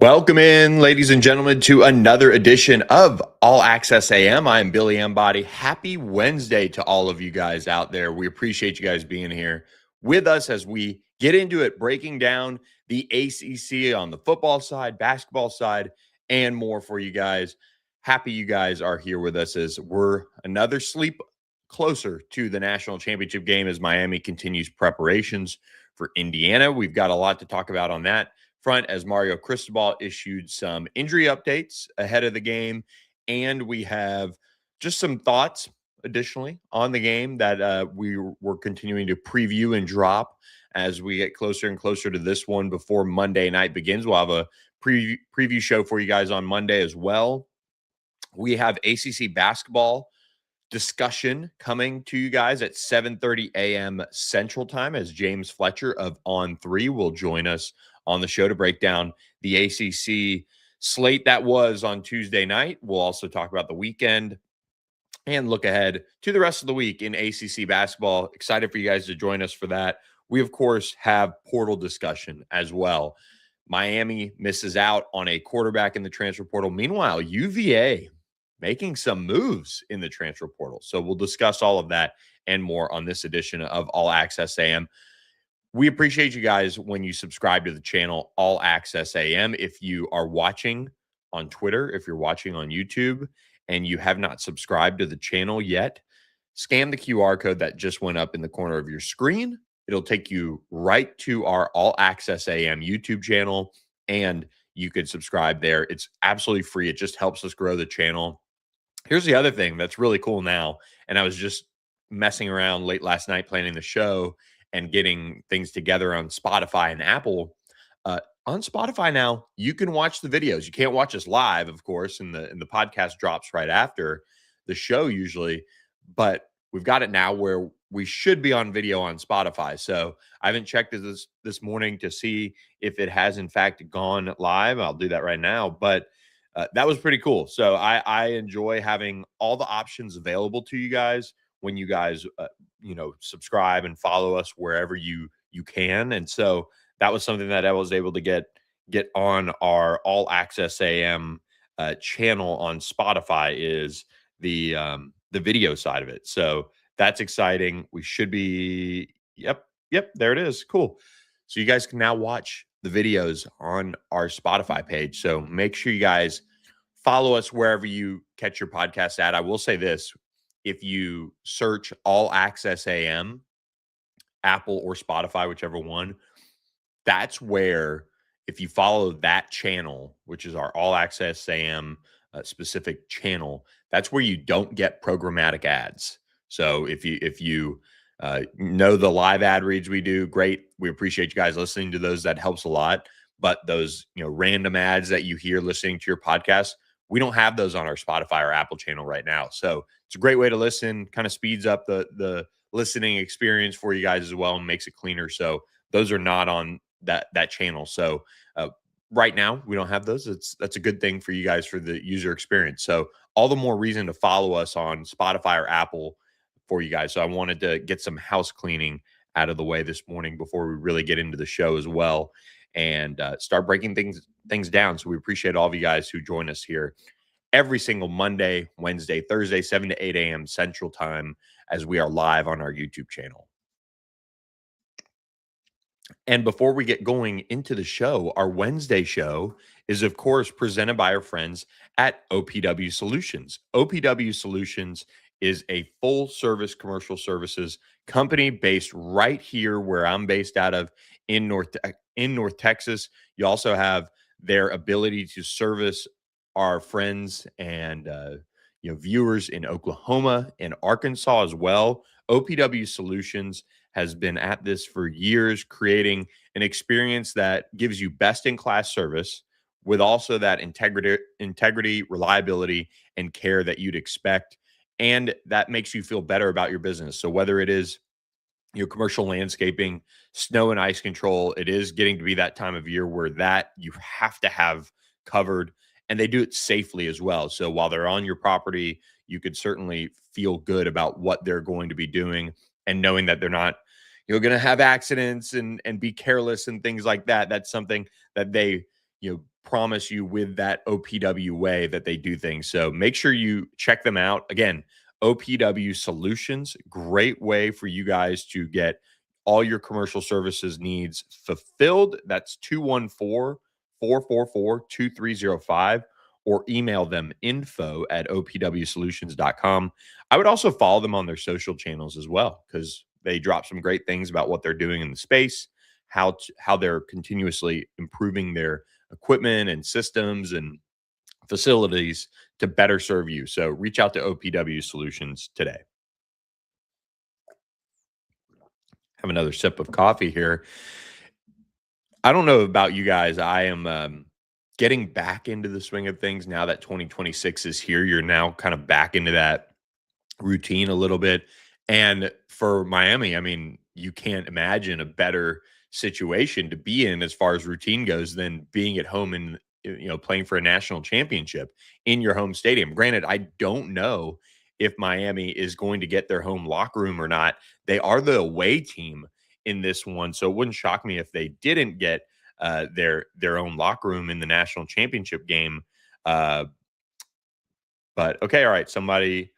Welcome in, ladies and gentlemen, to another edition of All Access AM. I'm Billy Embody. Happy Wednesday to all of you guys out there. We appreciate you guys being here with us as we get into it, breaking down the ACC on the football side, basketball side, and more for you guys. Happy you guys are here with us as we're another sleep closer to the national championship game as Miami continues preparations for Indiana. We've got a lot to talk about on that front as Mario Cristobal issued some injury updates ahead of the game. And we have just some thoughts additionally on the game that we were continuing to preview and drop as we get closer and closer to this one before Monday night begins. We'll have a preview show for you guys on Monday as well. We have ACC basketball discussion coming to you guys at 7:30 a.m. Central Time as James Fletcher of On3 will join us on the show to break down the ACC slate that was on Tuesday night. We'll also talk about the weekend and look ahead to the rest of the week in ACC basketball. Excited for you guys to join us for that. We, of course, have portal discussion as well. Miami misses out on a quarterback in the transfer portal. Meanwhile, UVA making some moves in the transfer portal. So we'll discuss all of that and more on this edition of All Access AM. We appreciate you guys when you subscribe to the channel All Access AM. If you are watching on Twitter, if you're watching on YouTube, and you have not subscribed to the channel yet, scan the QR code that just went up in the corner of your screen. It'll take you right to our All Access AM YouTube channel, and you can subscribe there. It's absolutely free. It just helps us grow the channel. Here's the other thing that's really cool now, and I was just messing around late last night planning the show and getting things together on Spotify and Apple. On Spotify now, you can watch the videos. You can't watch us live, of course, and the podcast drops right after the show usually, but we've got it now where we should be on video on Spotify. So I haven't checked this morning to see if it has in fact gone live. I'll do that right now, but that was pretty cool. So I enjoy having all the options available to you guys when you guys subscribe and follow us wherever you can. And so that was something that I was able to get on our All Access AM channel on Spotify is the video side of it. So that's exciting. We should be yep, there it is. Cool. So you guys can now watch the videos on our Spotify page. So make sure you guys follow us wherever you catch your podcast at. I will say this, if you search All Access AM, Apple or Spotify, whichever one, that's where, if you follow that channel, which is our All Access AM specific channel, that's where you don't get programmatic ads. So if you know the live ad reads we do, great. We appreciate you guys listening to those. That helps a lot. But those random ads that you hear listening to your podcast, we don't have those on our Spotify or Apple channel right now. So it's a great way to listen, kind of speeds up the listening experience for you guys as well and makes it cleaner. So those are not on that channel. So right now we don't have those. That's a good thing for you guys for the user experience. So all the more reason to follow us on Spotify or Apple for you guys. So I wanted to get some house cleaning out of the way this morning before we really get into the show as well and start breaking things down. So we appreciate all of you guys who join us here every single Monday, Wednesday, Thursday, 7 to 8 a.m. Central Time as we are live on our YouTube channel. And before we get going into the show, our Wednesday show is, of course, presented by our friends at OPW Solutions. OPW Solutions is a full-service commercial services company based right here where I'm based out of in North Texas. You also have their ability to service our friends and viewers in Oklahoma and Arkansas as well. OPW Solutions has been at this for years, creating an experience that gives you best-in-class service with also that integrity, reliability, and care that you'd expect, and that makes you feel better about your business. So whether it is your commercial landscaping, snow and ice control, it is getting to be that time of year where that you have to have covered, and they do it safely as well. So while they're on your property, you could certainly feel good about what they're going to be doing and knowing that they're not, going to have accidents and be careless and things like that. That's something that they, promise you with that OPW way that they do things. So make sure you check them out. Again, OPW Solutions, great way for you guys to get all your commercial services needs fulfilled. That's 214-444-2305, or email them info@opwsolutions.com. I would also follow them on their social channels as well, because they drop some great things about what they're doing in the space, how they're continuously improving their equipment and systems and facilities to better serve you. So reach out to OPW Solutions today. Have another sip of coffee here. I don't know about you guys. I am getting back into the swing of things now that 2026 is here. You're now kind of back into that routine a little bit. And for Miami, I mean, you can't imagine a better situation to be in as far as routine goes than being at home and playing for a national championship in your home stadium. Granted, I don't know if Miami is going to get their home locker room or not. They are the away team in this one, so it wouldn't shock me if they didn't get their own locker room in the national championship game. But okay, all right. Somebody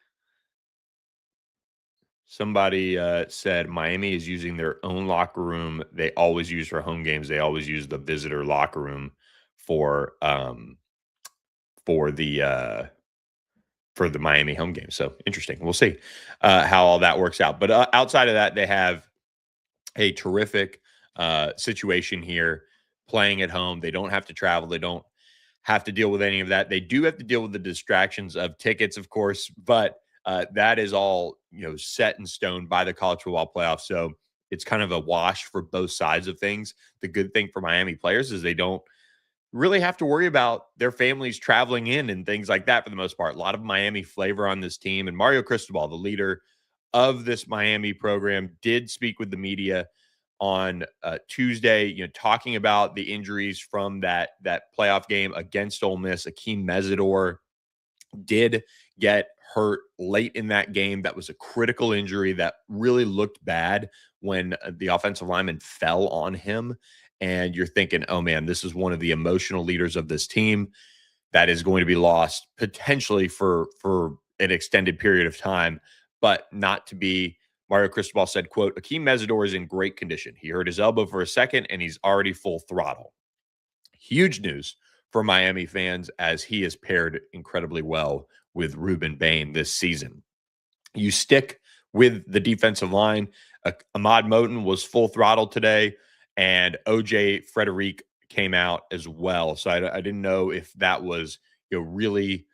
said Miami is using their own locker room. They always use for home games. They always use the visitor locker room for for the uh, for the Miami home game. So interesting. We'll see how all that works out. But outside of that, they have a terrific situation here playing at home. They don't have to travel. They don't have to deal with any of that. They do have to deal with the distractions of tickets, of course, but that is all set in stone by the college football playoff. So it's kind of a wash for both sides of things. The good thing for Miami players is they don't really have to worry about their families traveling in and things like that for the most part. A lot of Miami flavor on this team. And Mario Cristobal, the leader of this Miami program, did speak with the media on Tuesday, talking about the injuries from that playoff game against Ole Miss. Akeem Mesidor did get hurt late in that game. That was a critical injury that really looked bad when the offensive lineman fell on him. And you're thinking, oh man, this is one of the emotional leaders of this team that is going to be lost potentially for an extended period of time, but not to be. Mario Cristobal said, quote, Akeem Mesidor is in great condition. He hurt his elbow for a second and he's already full throttle. Huge news for Miami fans, as he has paired incredibly well with Ruben Bain this season. You stick with the defensive line. Ahmad Moten was full throttle today, and OJ Frederic came out as well. So I didn't know if that was really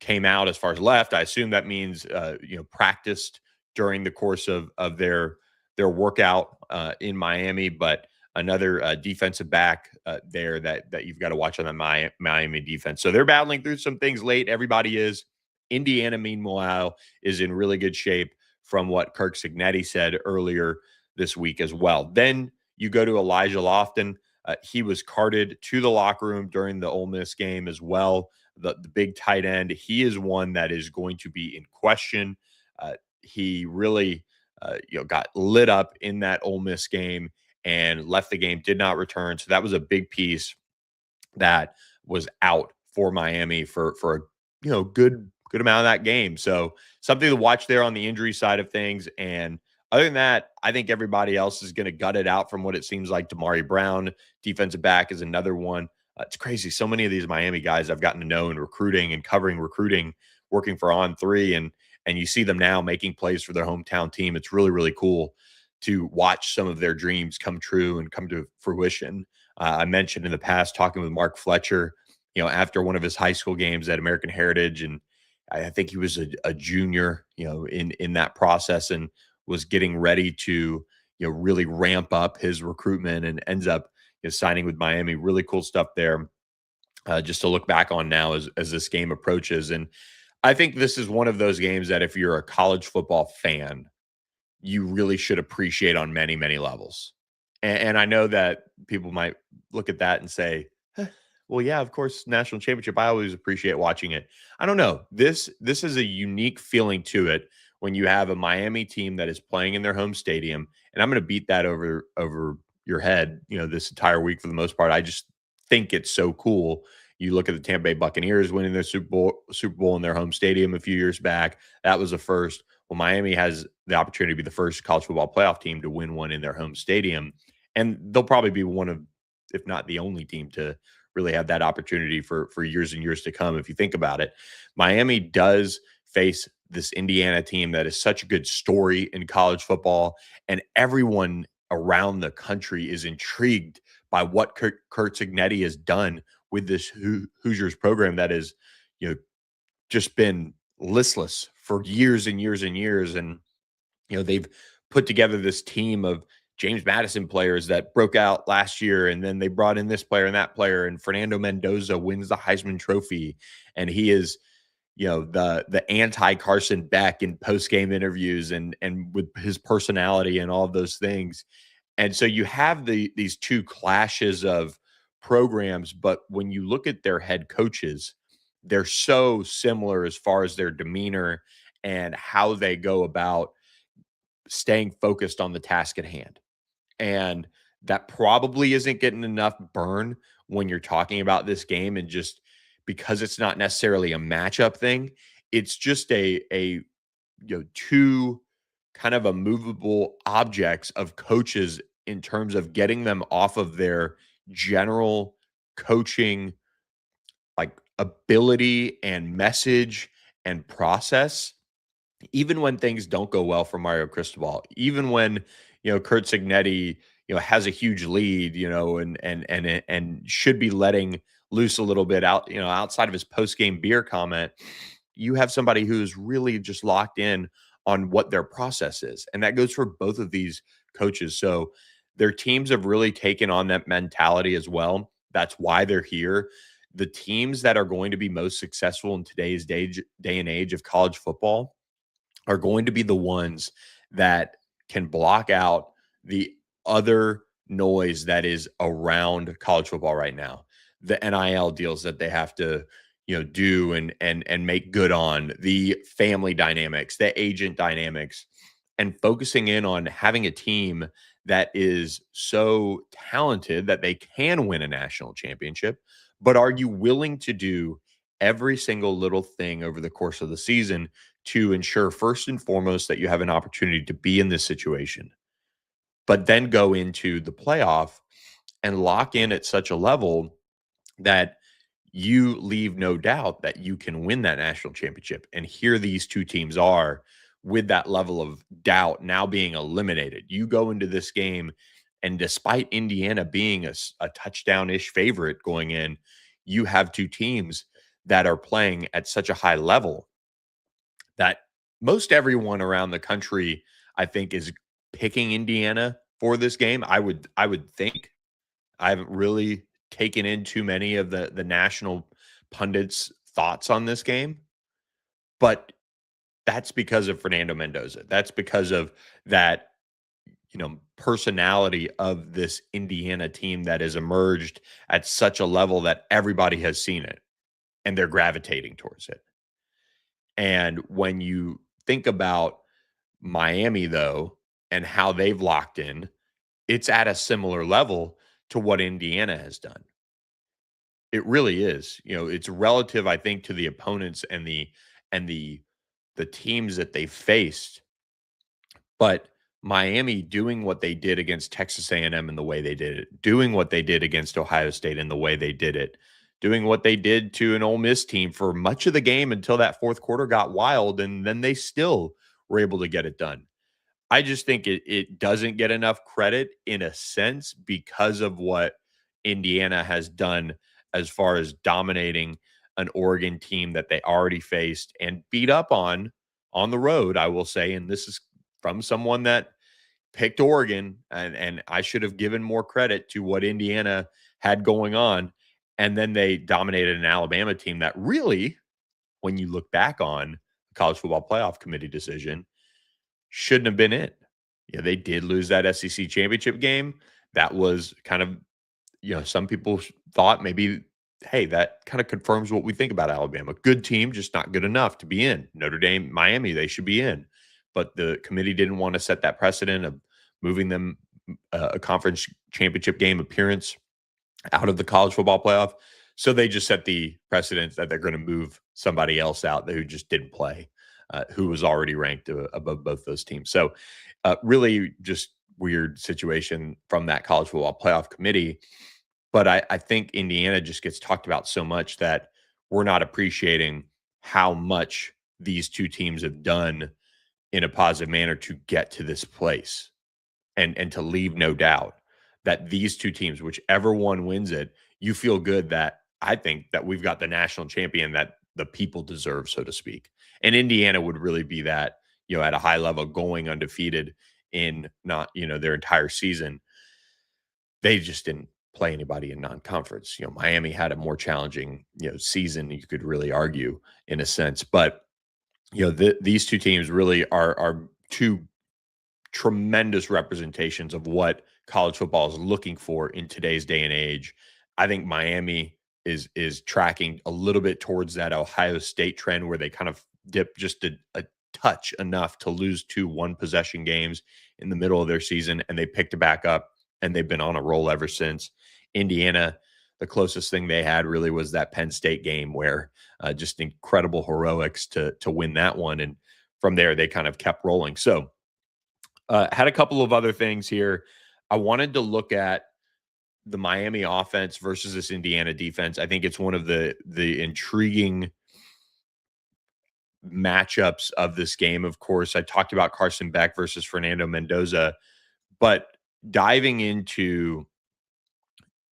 came out as far as left. I assume that means practiced during the course of their workout in Miami. But another defensive back there that you've got to watch on the Miami defense. So they're battling through some things late. Everybody is. Indiana, meanwhile, is in really good shape from what Kirk Cignetti said earlier this week as well. Then you go to Elijah Lofton. He was carted to the locker room during the Ole Miss game as well. The big tight end, he is one that is going to be in question. He really got lit up in that Ole Miss game and left the game, did not return. So that was a big piece that was out for Miami for a good amount of that game. So something to watch there on the injury side of things. And other than that, I think everybody else is going to gut it out from what it seems like. Damari Brown, defensive back, is another one. It's crazy. So many of these Miami guys I've gotten to know in recruiting and covering recruiting, working for On3, and you see them now making plays for their hometown team. It's really, really cool to watch some of their dreams come true and come to fruition. I mentioned in the past talking with Mark Fletcher, after one of his high school games at American Heritage, and I think he was a junior, in that process, and was getting ready to, really ramp up his recruitment, and ends up signing with Miami. Really cool stuff there, just to look back on now as this game approaches. And I think this is one of those games that if you're a college football fan, you really should appreciate on many, many levels. And I know that people might look at that and say, well, yeah, of course, national championship. I always appreciate watching it. I don't know. This is a unique feeling to it when you have a Miami team that is playing in their home stadium, and I'm going to beat that over your head, this entire week for the most part. I just think it's so cool. You look at the Tampa Bay Buccaneers winning their Super Bowl in their home stadium a few years back. That was a first. Well, Miami has the opportunity to be the first college football playoff team to win one in their home stadium. And they'll probably be one of, if not the only team to really have that opportunity for years and years to come. If you think about it, Miami does face this Indiana team that is such a good story in college football, and everyone around the country is intrigued by what Kurt Cignetti has done with this Hoosiers program that has, just been listless for years and years and years. And, they've put together this team of James Madison players that broke out last year, and then they brought in this player and that player, and Fernando Mendoza wins the Heisman Trophy, and he is, the anti Carson Beck in post game interviews, and with his personality and all of those things. And so you have these two clashes of programs, but when you look at their head coaches, they're so similar as far as their demeanor and how they go about staying focused on the task at hand. And that probably isn't getting enough burn when you're talking about this game, and just because it's not necessarily a matchup thing, it's just a two kind of immovable objects of coaches in terms of getting them off of their general coaching like ability and message and process, even when things don't go well for Mario Cristobal, even when, Kurt Cignetti, has a huge lead, and should be letting loose a little bit out, outside of his post-game beer comment, you have somebody who's really just locked in on what their process is. And that goes for both of these coaches. So their teams have really taken on that mentality as well. That's why they're here. The teams that are going to be most successful in today's day and age of college football are going to be the ones that can block out the other noise that is around college football right now. The NIL deals that they have to, do and make good on, the family dynamics, the agent dynamics, and focusing in on having a team that is so talented that they can win a national championship. But are you willing to do every single little thing over the course of the season to ensure, first and foremost, that you have an opportunity to be in this situation, but then go into the playoff and lock in at such a level that you leave no doubt that you can win that national championship? And here these two teams are, with that level of doubt now being eliminated. You go into this game, and despite Indiana being a touchdown-ish favorite going in, you have two teams that are playing at such a high level that most everyone around the country, I think, is picking Indiana for this game. I would think. I haven't really taken in too many of the national pundits' thoughts on this game, but that's because of Fernando Mendoza. That's because of that, personality of this Indiana team that has emerged at such a level that everybody has seen it and they're gravitating towards it. And when you think about Miami, though, and how they've locked in, it's at a similar level to what Indiana has done. It really is. It's relative, I think, to the opponents and the teams that they faced. But Miami doing what they did against Texas A&M and the way they did it, doing what they did against Ohio State and the way they did it, doing what they did to an Ole Miss team for much of the game until that fourth quarter got wild, and then they still were able to get it done. I just think it doesn't get enough credit in a sense because of what Indiana has done as far as dominating an Oregon team that they already faced and beat up on the road, I will say. And this is from someone that picked Oregon, and I should have given more credit to what Indiana had going on. And then they dominated an Alabama team that really, when you look back on the College Football Playoff Committee decision, shouldn't have been in. Yeah, they did lose that SEC championship game. That was kind of, some people thought maybe, hey, that kind of confirms what we think about Alabama. Good team, just not good enough to be in. Notre Dame, Miami, they should be in. But the committee didn't want to set that precedent of moving them a conference championship game appearance out of the college football playoff. So they just set the precedent that they're going to move somebody else out who just didn't play, who was already ranked above both those teams. So really just weird situation from that college football playoff committee. But I think Indiana just gets talked about so much that we're not appreciating how much these two teams have done in a positive manner to get to this place and to leave no doubt that these two teams, whichever one wins it, you feel good that I think that we've got the national champion that the people deserve, so to speak. And Indiana would really be that, at a high level, going undefeated in not, their entire season. They just didn't play anybody in non-conference. Miami had a more challenging, season, you could really argue in a sense. But, these two teams really are two tremendous representations of what college football is looking for in today's day and age. I think Miami is tracking a little bit towards that Ohio State trend where they kind of dip just a touch enough to lose 2 one-possession games in the middle of their season, and they picked it back up, and they've been on a roll ever since. Indiana, the closest thing they had really was that Penn State game where just incredible heroics to win that one, and from there they kind of kept rolling. So had a couple of other things here. I wanted to look at the Miami offense versus this Indiana defense. I think it's one of the intriguing matchups of this game. Of course, I talked about Carson Beck versus Fernando Mendoza, but diving into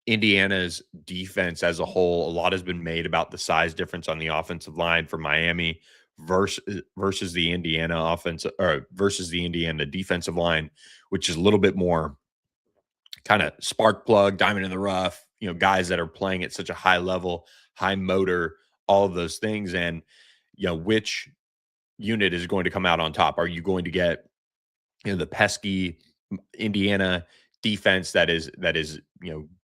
Indiana's defense as a whole, a lot has been made about the size difference on the offensive line for Miami versus the Indiana offense or versus the Indiana defensive line, which is a little bit more kind of spark plug, diamond in the rough, guys that are playing at such a high level, high motor, all of those things. And, which unit is going to come out on top? Are you going to get, the pesky Indiana defense that is,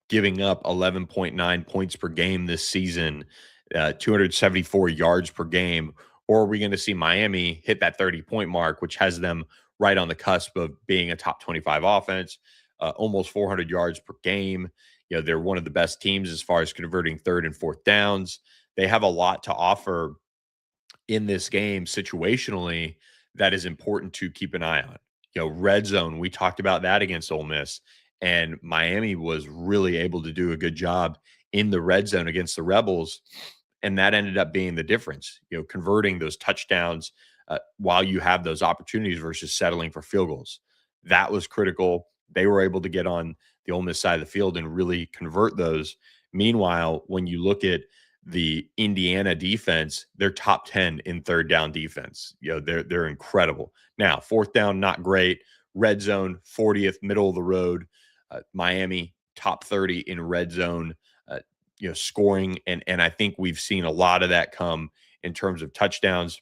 giving up 11.9 points per game this season, 274 yards per game? Or are we going to see Miami hit that 30-point mark, which has them right on the cusp of being a top 25 offense, almost 400 yards per game? They're one of the best teams as far as converting third and fourth downs. They have a lot to offer in this game situationally that is important to keep an eye on. Red zone, we talked about that against Ole Miss, and Miami was really able to do a good job in the red zone against the Rebels, and that ended up being the difference, converting those touchdowns while you have those opportunities versus settling for field goals. That was critical. They were able to get on the Ole Miss side of the field and really convert those. Meanwhile, when you look at the Indiana defense, they're top 10 in third down defense. They're incredible. Now, fourth down, not great. Red zone, 40th, middle of the road. Miami, top 30 in red zone, scoring. And I think we've seen a lot of that come in terms of touchdowns.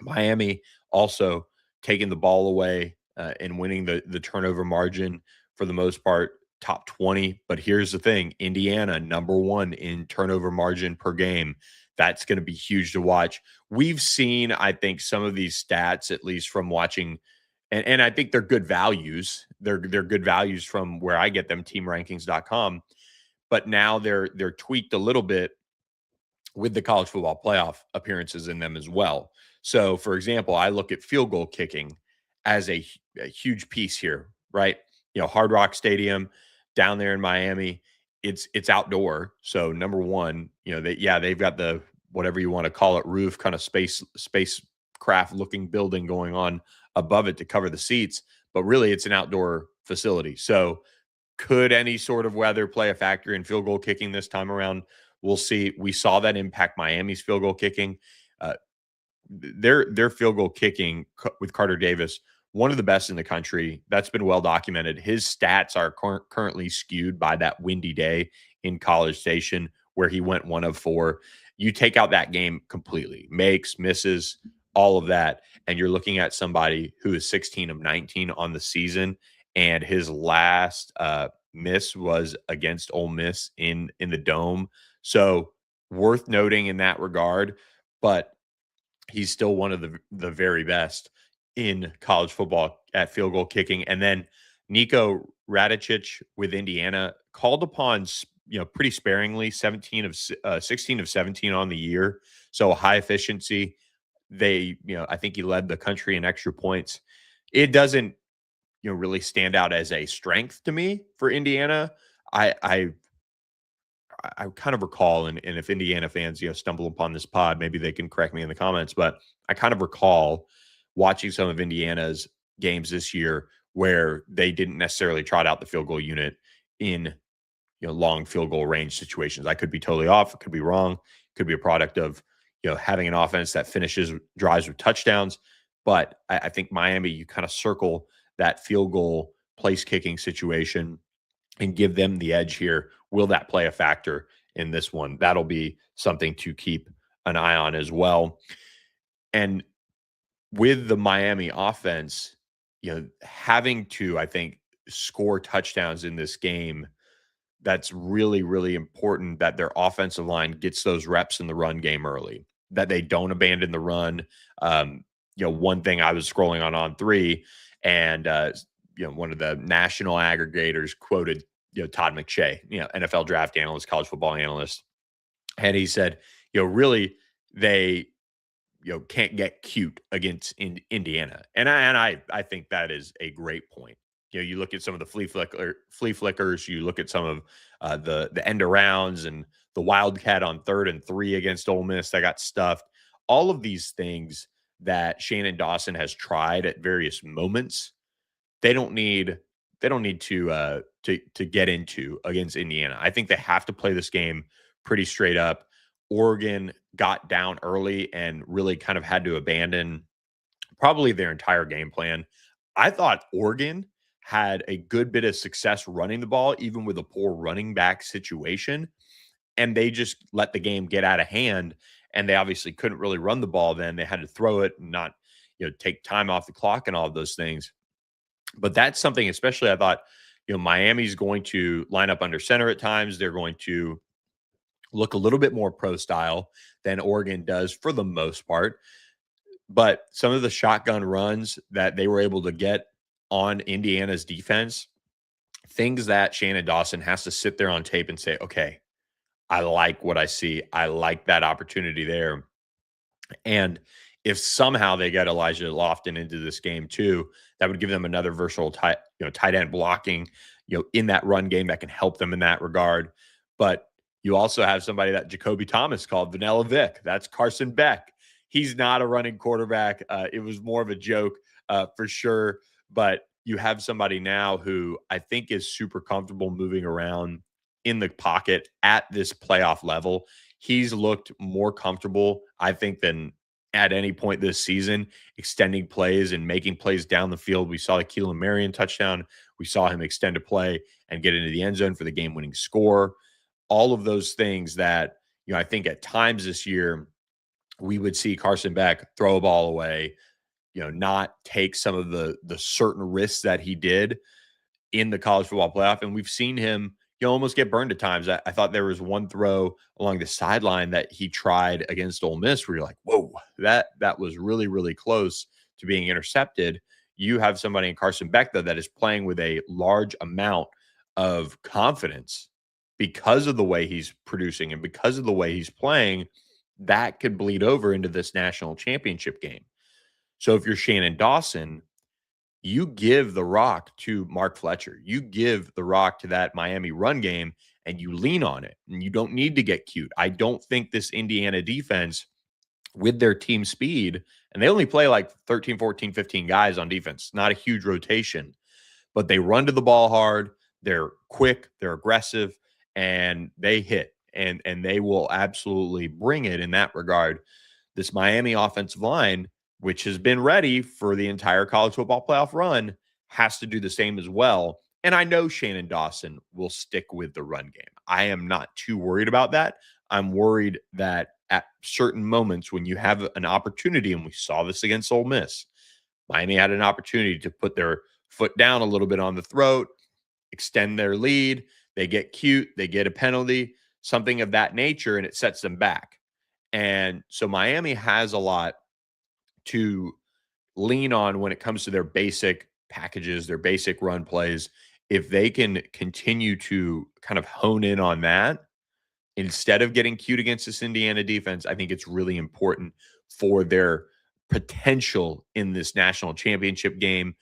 Miami also taking the ball away and winning the turnover margin for the most part, top 20. But here's the thing, Indiana, number 1 in turnover margin per game. That's going to be huge to watch. We've seen, I think, some of these stats, at least from watching, and I think they're good values. They're good values from where I get them, teamrankings.com. But now they're tweaked a little bit with the college football playoff appearances in them as well. So, for example, I look at field goal kicking as a huge piece here, right? Hard Rock Stadium down there in Miami, it's outdoor. So number one, they've got the whatever you want to call it, roof, kind of spacecraft looking building going on above it to cover the seats, but really it's an outdoor facility. So could any sort of weather play a factor in field goal kicking this time around? We'll see. We saw that impact Miami's field goal kicking. Their field goal kicking with Carter Davis, one of the best in the country. That's been well documented. His stats are currently skewed by that windy day in College Station where he went 1 of 4. You take out that game completely, makes, misses, all of that, and you're looking at somebody who is 16 of 19 on the season, and his last miss was against Ole Miss in the Dome. So worth noting in that regard, but he's still one of the very best in college football at field goal kicking. And then Nico Radicic with Indiana called upon, pretty sparingly, 16 of 17 on the year. So high efficiency. I think he led the country in extra points. It doesn't, really stand out as a strength to me for Indiana. I I I kind of recall, and if Indiana fans, stumble upon this pod, maybe they can correct me in the comments, but I kind of recall watching some of Indiana's games this year where they didn't necessarily trot out the field goal unit in, long field goal range situations. I could be totally off. It could be wrong. It could be a product of, having an offense that finishes drives with touchdowns. But I think Miami, you kind of circle that field goal place kicking situation and give them the edge here. Will that play a factor in this one? That'll be something to keep an eye on as well. And with the Miami offense, having to, I think, score touchdowns in this game, that's really, really important that their offensive line gets those reps in the run game early, that they don't abandon the run. One thing I was scrolling on three, and one of the national aggregators quoted, Todd McShay, NFL draft analyst, college football analyst, and he said, really they can't get cute against Indiana, and I think that is a great point. You look at some of the flea flickers, you look at some of the end arounds and the Wildcat on 3rd and 3 against Ole Miss that got stuffed. All of these things that Shannon Dawson has tried at various moments, they don't need to get into against Indiana. I think they have to play this game pretty straight up. Oregon got down early and really kind of had to abandon probably their entire game plan. I thought Oregon had a good bit of success running the ball, even with a poor running back situation. And they just let the game get out of hand. And they obviously couldn't really run the ball then. They had to throw it and not, take time off the clock and all of those things. But that's something, especially I thought, Miami's going to line up under center at times. They're going to look a little bit more pro style than Oregon does for the most part. But some of the shotgun runs that they were able to get on Indiana's defense, things that Shannon Dawson has to sit there on tape and say, okay, I like what I see. I like that opportunity there. And if somehow they get Elijah Lofton into this game too, that would give them another versatile tight end blocking, in that run game that can help them in that regard. But you also have somebody that Jacoby Thomas called Vanilla Vic. That's Carson Beck. He's not a running quarterback. It was more of a joke for sure. But you have somebody now who I think is super comfortable moving around in the pocket at this playoff level. He's looked more comfortable, I think, than at any point this season, extending plays and making plays down the field. We saw the Keelan Marion touchdown. We saw him extend a play and get into the end zone for the game-winning score. All of those things that, I think at times this year, we would see Carson Beck throw a ball away, not take some of the certain risks that he did in the college football playoff. And we've seen him, almost get burned at times. I thought there was one throw along the sideline that he tried against Ole Miss where you're like, whoa, that was really, really close to being intercepted. You have somebody in Carson Beck, though, that is playing with a large amount of confidence because of the way he's producing and because of the way he's playing. That could bleed over into this national championship game. So if you're Shannon Dawson, you give the rock to Mark Fletcher. You give the rock to that Miami run game and you lean on it. And you don't need to get cute. I don't think this Indiana defense, with their team speed, and they only play like 13, 14, 15 guys on defense, not a huge rotation, but they run to the ball hard. They're quick, they're aggressive, and they hit. And they will absolutely bring it in that regard. This Miami offensive line, which has been ready for the entire college football playoff run, has to do the same as well. And I know Shannon Dawson will stick with the run game. I am not too worried about that. I'm worried that at certain moments when you have an opportunity, and we saw this against Ole Miss, Miami had an opportunity to put their foot down a little bit on the throat, extend their lead. They get cute, they get a penalty, something of that nature, and it sets them back. And so Miami has a lot to lean on when it comes to their basic packages, their basic run plays. if they can continue to kind of hone in on that instead of getting cute against this Indiana defense, I think it's really important for their potential in this national championship game.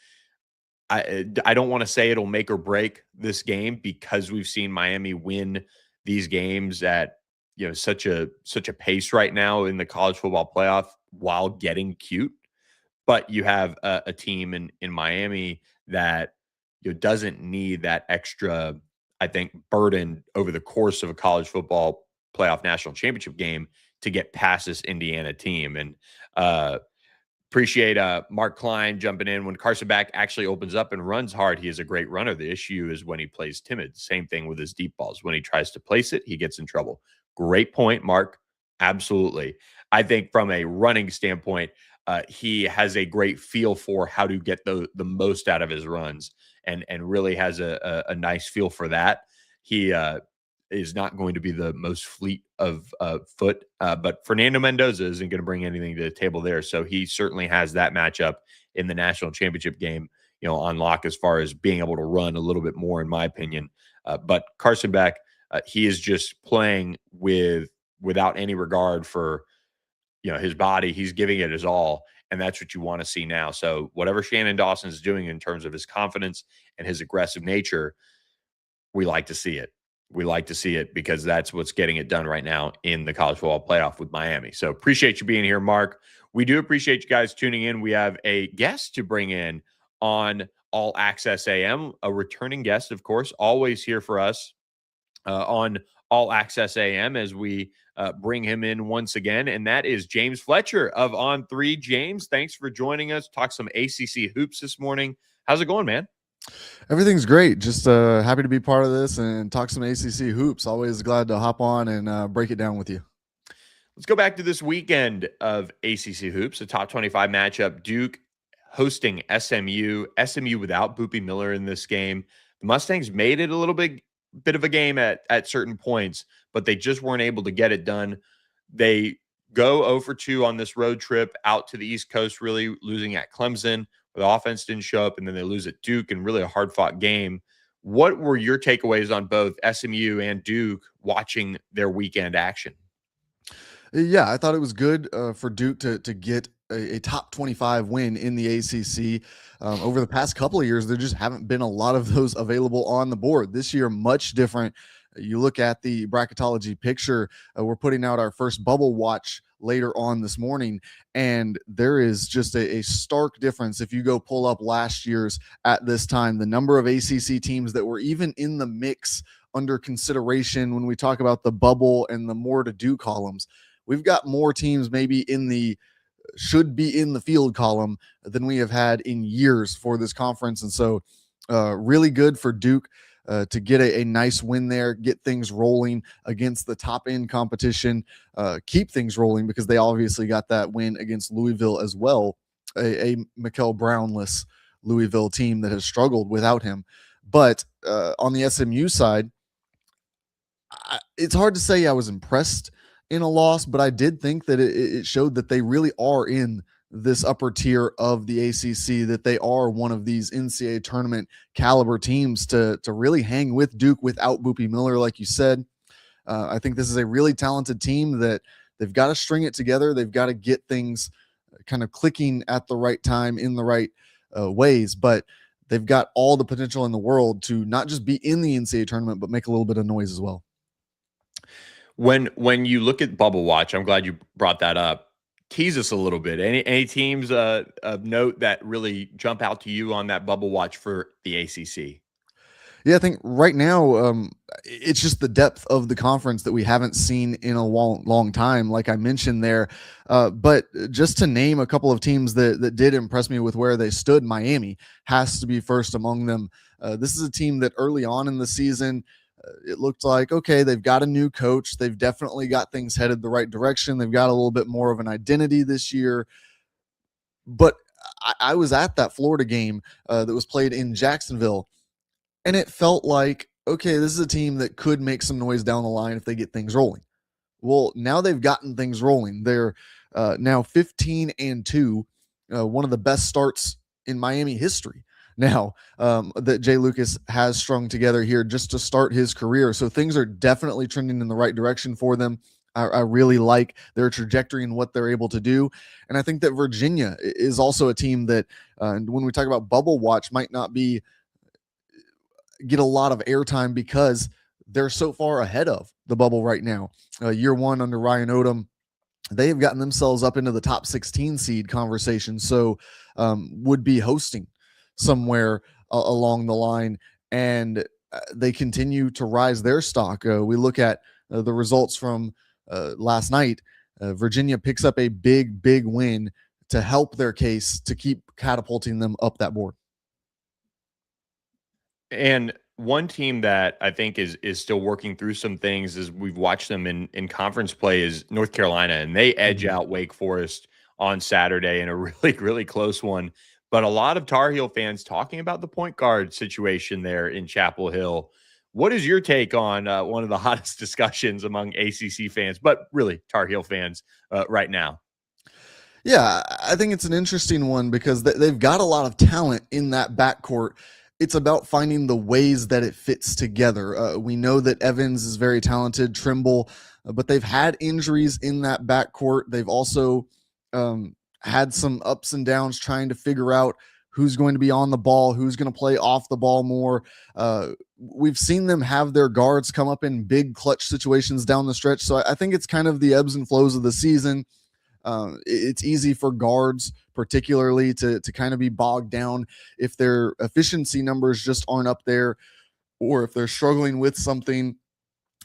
I don't want to say it'll make or break this game because we've seen Miami win these games at such a pace right now in the college football playoff while getting cute. But you have a team in Miami that doesn't need that extra, I think, burden over the course of a college football playoff national championship game to get past this Indiana team. And appreciate Mark Klein jumping in. When Carson Beck actually opens up and runs hard, he is a great runner. The issue is when he plays timid. Same thing with his deep balls. When he tries to place it, he gets in trouble. Great point, Mark. Absolutely. I think from a running standpoint, he has a great feel for how to get the most out of his runs, and really has a nice feel for that. He is not going to be the most fleet of foot, but Fernando Mendoza isn't going to bring anything to the table there. So he certainly has that matchup in the national championship game, on lock as far as being able to run a little bit more, in my opinion. But Carson Beck, he is just playing without any regard for his body. He's giving it his all, and that's what you want to see now. So whatever Shannon Dawson is doing in terms of his confidence and his aggressive nature, we like to see it. We like to see it because that's what's getting it done right now in the college football playoff with Miami. So appreciate you being here, Mark. We do appreciate you guys tuning in. We have a guest to bring in on All Access AM, a returning guest, of course, always here for us on All Access AM as we bring him in once again. And that is James Fletcher of On3. James, thanks for joining us. Talk some ACC hoops this morning. How's it going, man? Everything's great. Just happy to be part of this and talk some ACC hoops. Always glad to hop on and break it down with you. Let's go back to this weekend of ACC hoops, a top 25 matchup. Duke hosting SMU. SMU without Boopy Miller in this game. The Mustangs made it a little bit of a game at certain points, but they just weren't able to get it done. They go 0 for 2 on this road trip out to the East Coast, really losing at Clemson. The offense didn't show up, and then they lose at Duke in really a hard-fought game. What were your takeaways on both SMU and Duke watching their weekend action? Yeah, I thought it was good for Duke to get a top 25 win in the ACC. Over the past couple of years, there just haven't been a lot of those available on the board. This year, much different. You look at the bracketology picture, we're putting out our first bubble watch later on this morning, and there is just a stark difference. If you go pull up last year's at this time, the number of ACC teams that were even in the mix under consideration when we talk about the bubble and the more to do columns, we've got more teams maybe in the should be in the field column than we have had in years for this conference. And so really good for Duke to get a nice win there, get things rolling against the top end competition, keep things rolling because they obviously got that win against Louisville as well, a Mikel Brownless Louisville team that has struggled without him. But on the SMU side, it's hard to say I was impressed in a loss, but I did think that it showed that they really are in this upper tier of the ACC, that they are one of these NCAA tournament caliber teams to really hang with Duke without Boopy Miller, like you said. I think this is a really talented team that they've got to string it together. They've got to get things kind of clicking at the right time in the right ways, but they've got all the potential in the world to not just be in the NCAA tournament, but make a little bit of noise as well. When you look at Bubble Watch, I'm glad you brought that up. Tease us a little bit. Any teams of note that really jump out to you on that Bubble Watch for the ACC? Yeah, I think right now it's just the depth of the conference that we haven't seen in a long time, like I mentioned there. But just to name a couple of teams that did impress me with where they stood, Miami has to be first among them. This is a team that early on in the season, it looked like, okay, they've got a new coach. They've definitely got things headed the right direction. They've got a little bit more of an identity this year. But I was at that Florida game that was played in Jacksonville, and it felt like, okay, this is a team that could make some noise down the line if they get things rolling. Well, now they've gotten things rolling. They're now 15-2, one of the best starts in Miami history. now that Jay Lucas has strung together here just to start his career. So things are definitely trending in the right direction for them. I really like their trajectory and what they're able to do. And I think that Virginia is also a team that, when we talk about bubble watch, might not get a lot of airtime because they're so far ahead of the bubble right now. Year one under Ryan Odom, they have gotten themselves up into the top 16 seed conversation. So would be hosting somewhere along the line. And they continue to rise their stock. We look at the results from last night. Virginia picks up a big win to help their case to keep catapulting them up that board. And one team that I think is still working through some things as we've watched them in conference play is North Carolina, and they edge out Wake Forest on Saturday in a really close one. But a lot of Tar Heel fans talking about the point guard situation there in Chapel Hill. What is your take on one of the hottest discussions among ACC fans, but really Tar Heel fans right now? Yeah, I think it's an interesting one because they've got a lot of talent in that backcourt. It's about finding the ways that it fits together. We know that Evans is very talented, Trimble, but they've had injuries in that backcourt. They've also had some ups and downs trying to figure out who's going to be on the ball, who's going to play off the ball more. We've seen them have their guards come up in big clutch situations down the stretch. So I think it's kind of the ebbs and flows of the season. It's easy for guards, particularly, to kind of be bogged down if their efficiency numbers just aren't up there, or if they're struggling with something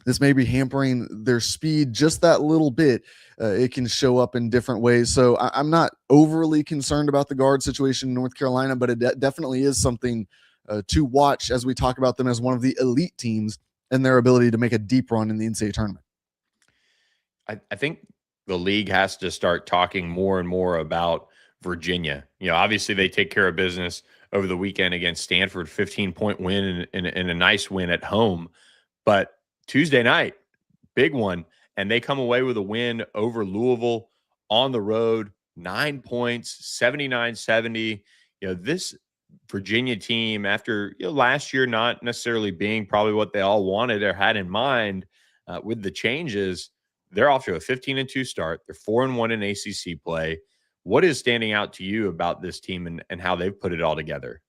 that's maybe hampering their speed just that little bit. It can show up in different ways. So I'm not overly concerned about the guard situation in North Carolina, but it definitely is something to watch as we talk about them as one of the elite teams and their ability to make a deep run in the NCAA tournament. I think the league has to start talking more and more about Virginia. Obviously they take care of business over the weekend against Stanford, 15-point win and a nice win at home. But Tuesday night, big one, and they come away with a win over Louisville on the road, 9 points, 79-70. This Virginia team, after last year not necessarily being probably what they all wanted or had in mind with the changes, they're off to a 15-2 start. They're 4-1 in ACC play. What is standing out to you about this team and how they've put it all together?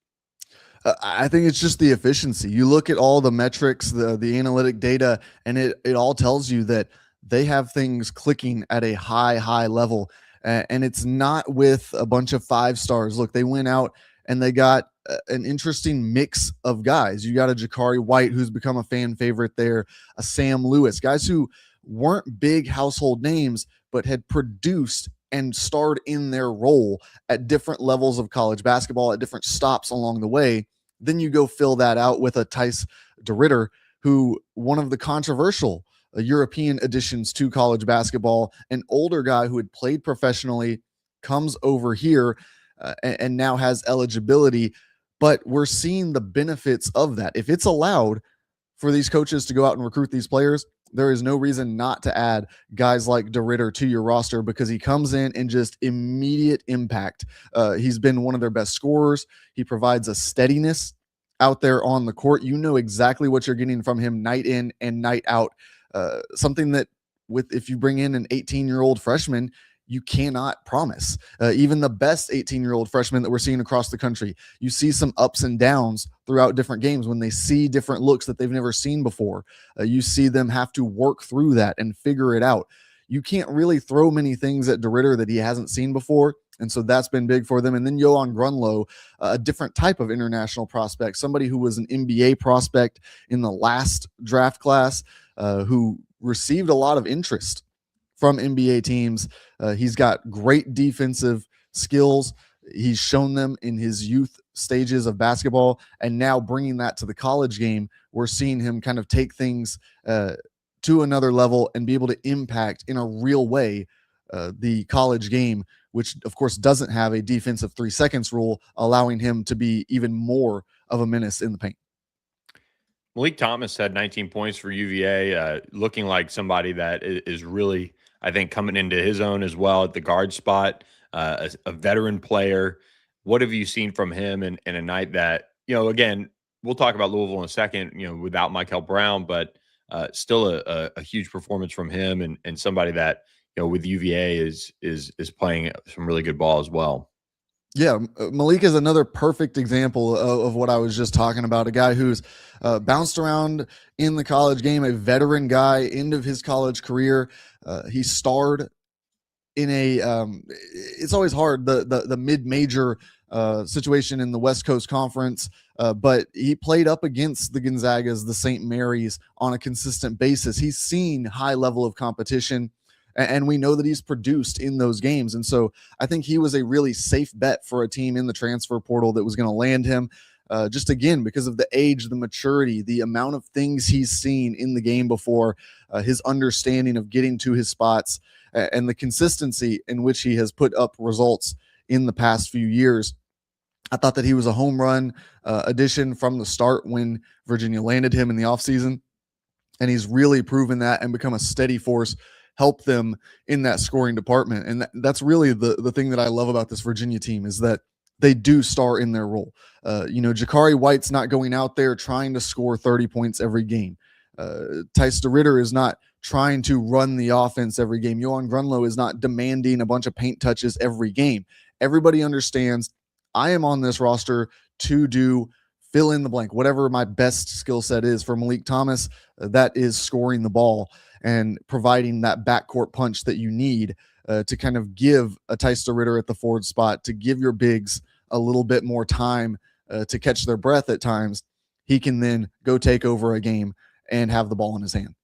I think it's just the efficiency. You look at all the metrics, the analytic data, and it all tells you that they have things clicking at a high level. And it's not with a bunch of 5 stars. Look, they went out and they got an interesting mix of guys. You got a Jakari White, who's become a fan favorite there, a Sam Lewis, guys who weren't big household names, but had produced and starred in their role at different levels of college basketball at different stops along the way. Then you go fill that out with a Tice DeRitter, who one of the controversial European additions to college basketball, an older guy who had played professionally, comes over here and now has eligibility. But we're seeing the benefits of that. If it's allowed for these coaches to go out and recruit these players, there is no reason not to add guys like DeRitter to your roster because he comes in and just immediate impact. He's been one of their best scorers. He provides a steadiness out there on the court. You know exactly what you're getting from him night in and night out. Something that if you bring in an 18-year-old freshman, you cannot promise. Even the best 18-year-old freshmen that we're seeing across the country, you see some ups and downs throughout different games when they see different looks that they've never seen before. You see them have to work through that and figure it out. You can't really throw many things at DeRitter that he hasn't seen before, and so that's been big for them. And then Johan Grunlow, a different type of international prospect, somebody who was an NBA prospect in the last draft class, who received a lot of interest from NBA teams. He's got great defensive skills. He's shown them in his youth stages of basketball, and now bringing that to the college game, we're seeing him kind of take things to another level and be able to impact in a real way the college game, which of course doesn't have a defensive 3 seconds rule, allowing him to be even more of a menace in the paint. Malik Thomas had 19 points for UVA, looking like somebody that is really, I think, coming into his own as well at the guard spot, a veteran player. What have you seen from him in a night that, again, we'll talk about Louisville in a second, without Michael Brown, but still a huge performance from him and somebody that, with UVA is playing some really good ball as well. Yeah, Malik is another perfect example of what I was just talking about. A guy who's bounced around in the college game, a veteran guy, end of his college career. He starred in a it's always hard, the mid-major situation in the West Coast Conference, but he played up against the Gonzagas, the St. Mary's on a consistent basis. He's seen high level of competition, and we know that he's produced in those games. And so I think he was a really safe bet for a team in the transfer portal that was going to land him. Just again, because of the age, the maturity, the amount of things he's seen in the game before, his understanding of getting to his spots, and the consistency in which he has put up results in the past few years. I thought that he was a home run addition from the start when Virginia landed him in the offseason. And he's really proven that and become a steady force, help them in that scoring department. And that's really the thing that I love about this Virginia team is that they do star in their role. Jakari White's not going out there trying to score 30 points every game. Tice DeRitter is not trying to run the offense every game. Johan Grunlow is not demanding a bunch of paint touches every game. Everybody understands I am on this roster to do fill in the blank, whatever my best skill set is. For Malik Thomas, that is scoring the ball and providing that backcourt punch that you need to kind of give a Tice DeRitter at the forward spot, to give your bigs a little bit more time to catch their breath at times. He can then go take over a game and have the ball in his hand.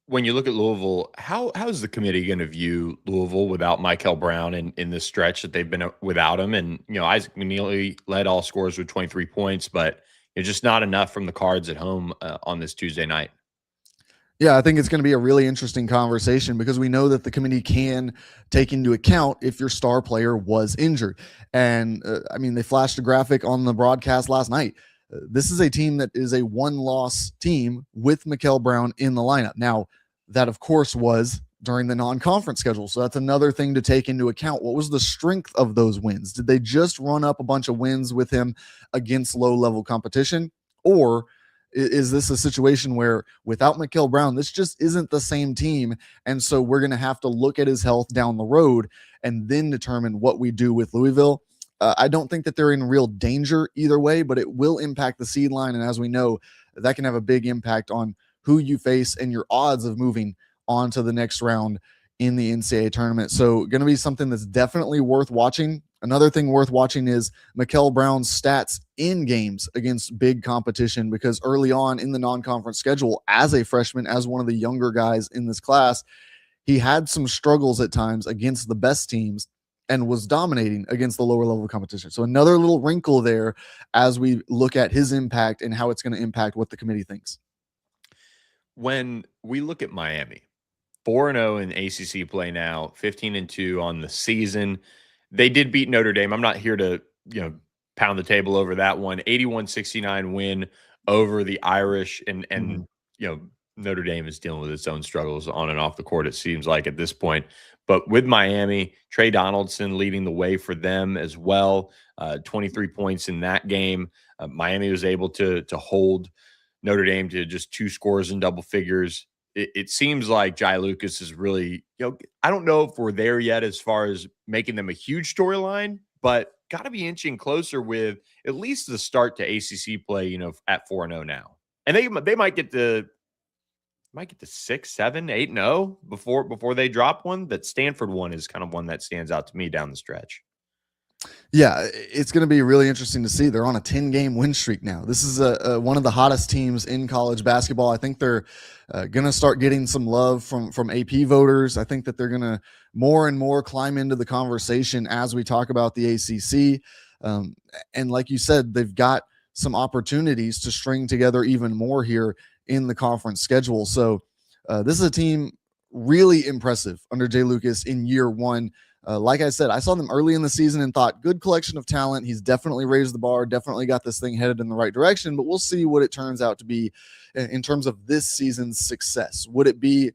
When you look at Louisville, how is the committee going to view Louisville without Michael Brown in this stretch that they've been without him? And, Isaac McNeely led all scorers with 23 points, but it's just not enough from the Cards at home on this Tuesday night. Yeah, I think it's going to be a really interesting conversation because we know that the committee can take into account if your star player was injured. And they flashed a graphic on the broadcast last night. This is a team that is a one-loss team with Mikel Brown in the lineup. Now, that, of course, was during the non-conference schedule. So that's another thing to take into account. What was the strength of those wins? Did they just run up a bunch of wins with him against low-level competition? Or is this a situation where without Mikel Brown, this just isn't the same team? And so we're going to have to look at his health down the road and then determine what we do with Louisville. I don't think that they're in real danger either way, but it will impact the seed line. And as we know, that can have a big impact on who you face and your odds of moving on to the next round in the NCAA tournament. So going to be something that's definitely worth watching. Another thing worth watching is Mikel Brown's stats in games against big competition, because early on in the non-conference schedule, as a freshman, as one of the younger guys in this class, he had some struggles at times against the best teams and was dominating against the lower level competition. So another little wrinkle there as we look at his impact and how it's going to impact what the committee thinks. When we look at Miami, 4-0 in ACC play now, 15-2 on the season. They did beat Notre Dame. I'm not here to, pound the table over that one. 81-69 win over the Irish. And Notre Dame is dealing with its own struggles on and off the court, it seems like at this point. But with Miami, Trey Donaldson leading the way for them as well. 23 points in that game. Miami was able to hold Notre Dame to just 2 scores in double figures. It seems like Jai Lucas is really, I don't know if we're there yet as far as making them a huge storyline, but got to be inching closer with at least the start to ACC play, at 4-0 now. And they might get to 6, 7, 8-0 before they drop one. That Stanford one is kind of one that stands out to me down the stretch. Yeah, it's going to be really interesting to see. They're on a 10-game win streak now. This is one of the hottest teams in college basketball. I think they're going to start getting some love from AP voters. I think that they're going to more and more climb into the conversation as we talk about the ACC. And like you said, they've got some opportunities to string together even more here in the conference schedule. So this is a team really impressive under Jay Lucas in year one. Like I said, I saw them early in the season and thought, good collection of talent. He's definitely raised the bar, definitely got this thing headed in the right direction, but we'll see what it turns out to be in terms of this season's success. Would it be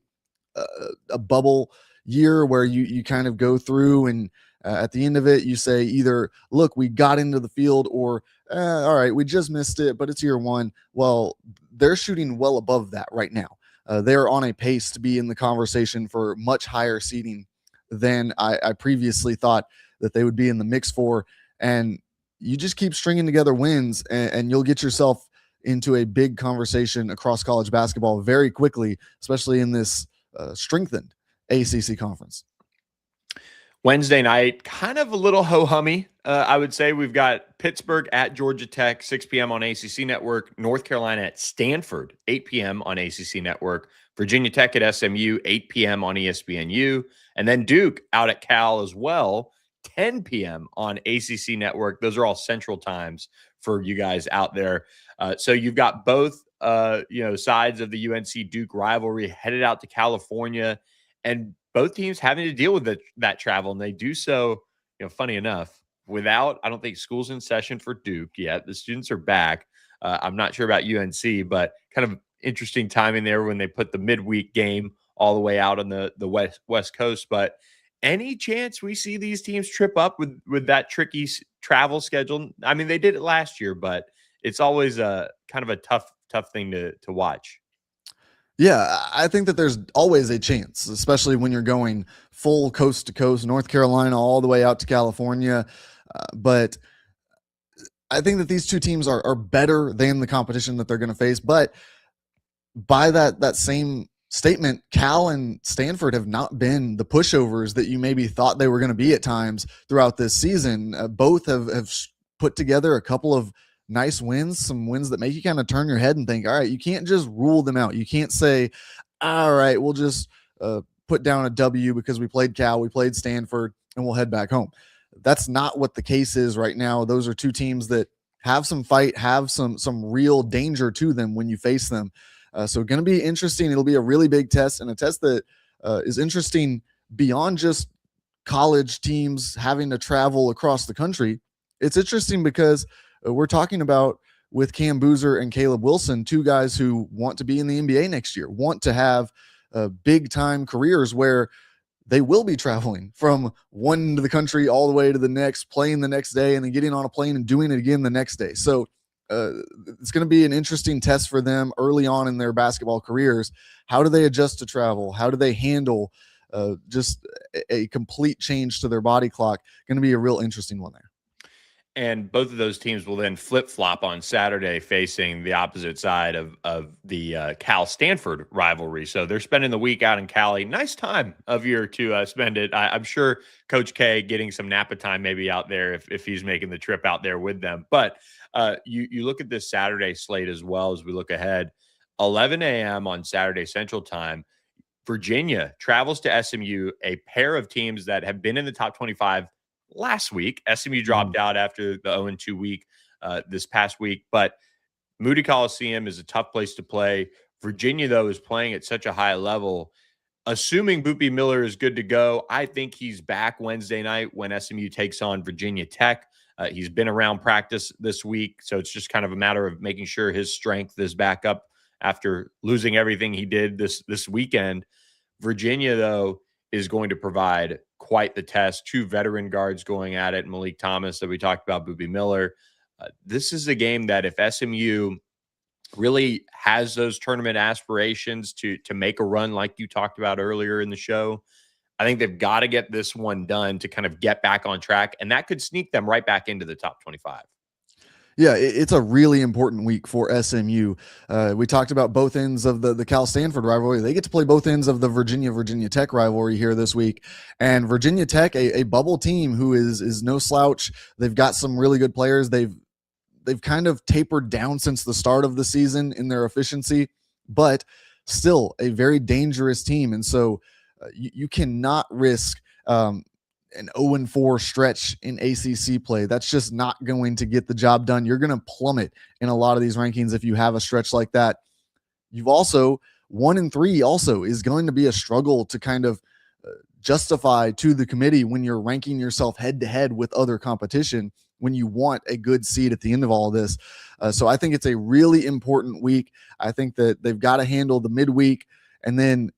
a bubble year where you kind of go through and At the end of it, you say either, look, we got into the field, or all right, we just missed it, but it's year one. Well, they're shooting well above that right now. They're on a pace to be in the conversation for much higher seeding than I previously thought that they would be in the mix for. And you just keep stringing together wins, and you'll get yourself into a big conversation across college basketball very quickly, especially in this strengthened ACC conference. Wednesday night, kind of a little ho-hummy, I would say. We've got Pittsburgh at Georgia Tech, 6 p.m. on ACC Network. North Carolina at Stanford, 8 p.m. on ACC Network. Virginia Tech at SMU, 8 p.m. on ESPNU. And then Duke out at Cal as well, 10 p.m. on ACC Network. Those are all central times for you guys out there. So you've got both sides of the UNC Duke rivalry headed out to California, and both teams having to deal with that travel, and they do so, funny enough, without, I don't think school's in session for Duke yet. The students are back. I'm not sure about UNC, but kind of interesting timing there when they put the midweek game all the way out on the West Coast. But any chance we see these teams trip up with that tricky travel schedule? I mean, they did it last year, but it's always a kind of a tough thing to watch. Yeah, I think that there's always a chance, especially when you're going full coast to coast, North Carolina, all the way out to California. But I think that these two teams are better than the competition that they're going to face. But by that same statement, Cal and Stanford have not been the pushovers that you maybe thought they were going to be at times throughout this season. Both have put together a couple of nice wins, some wins that make you kind of turn your head and think, all right, you can't just rule them out. You can't say, all right, we'll just put down a W because we played Cal, we played Stanford, and we'll head back home. That's not what the case is right now. Those are two teams that have some fight, have some real danger to them when you face them. So going to be interesting. It'll be a really big test, and a test that is interesting beyond just college teams having to travel across the country. It's interesting because we're talking about, with Cam Boozer and Caleb Wilson, two guys who want to be in the NBA next year, want to have big time careers where they will be traveling from one end of the country all the way to the next, playing the next day, and then getting on a plane and doing it again the next day. So it's going to be an interesting test for them early on in their basketball careers. How do they adjust to travel? How do they handle just a complete change to their body clock? Going to be a real interesting one there. And both of those teams will then flip-flop on Saturday, facing the opposite side of the Cal-Stanford rivalry. So they're spending the week out in Cali. Nice time of year to spend it. I'm sure Coach K getting some Napa time maybe out there if he's making the trip out there with them. But you look at this Saturday slate as well as we look ahead. 11 a.m. on Saturday Central Time, Virginia travels to SMU, a pair of teams that have been in the top 25 last week. SMU dropped out after the 0-2 week this past week, but Moody Coliseum is a tough place to play. Virginia, though, is playing at such a high level. Assuming Boopy Miller is good to go, I think he's back Wednesday night when SMU takes on Virginia Tech. He's been around practice this week, so it's just kind of a matter of making sure his strength is back up after losing everything he did this weekend. Virginia, though, is going to provide quite the test. Two veteran guards going at it, Malik Thomas that we talked about, Boopy Miller. This is a game that if SMU really has those tournament aspirations to make a run like you talked about earlier in the show, I think they've got to get this one done to kind of get back on track, and that could sneak them right back into the top 25. Yeah, it's a really important week for SMU. We talked about both ends of the Cal-Stanford rivalry. They get to play both ends of the Virginia Tech rivalry here this week. And Virginia Tech, a bubble team who is no slouch. They've got some really good players. They've kind of tapered down since the start of the season in their efficiency, but still a very dangerous team. And so you cannot risk an 0-4 stretch in ACC play. That's just not going to get the job done. You're going to plummet in a lot of these rankings if you have a stretch like that. You've also 1-3 also is going to be a struggle to kind of justify to the committee when you're ranking yourself head to head with other competition, when you want a good seed at the end of all of this. So I think it's a really important week. I think that they've got to handle the midweek, and then,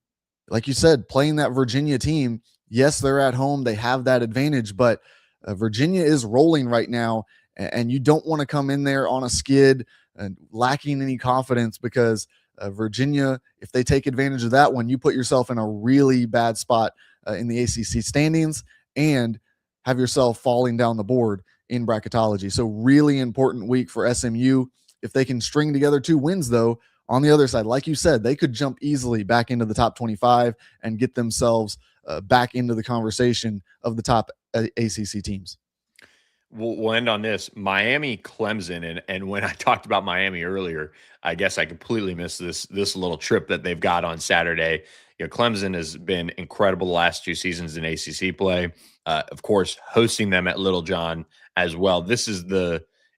like you said, playing that Virginia team Yes, they're at home. They have that advantage, but Virginia is rolling right now, and you don't want to come in there on a skid and lacking any confidence because Virginia, if they take advantage of that one, you put yourself in a really bad spot in the ACC standings and have yourself falling down the board in bracketology. So really important week for SMU. If they can string together 2 wins, though, on the other side, like you said, they could jump easily back into the top 25 and get themselves back into the conversation of the top ACC teams. We'll end on this. Miami, Clemson, and when I talked about Miami earlier, I guess I completely missed this little trip that they've got on Saturday. Clemson has been incredible the last 2 seasons in ACC play. Of course, hosting them at Little John as well. This is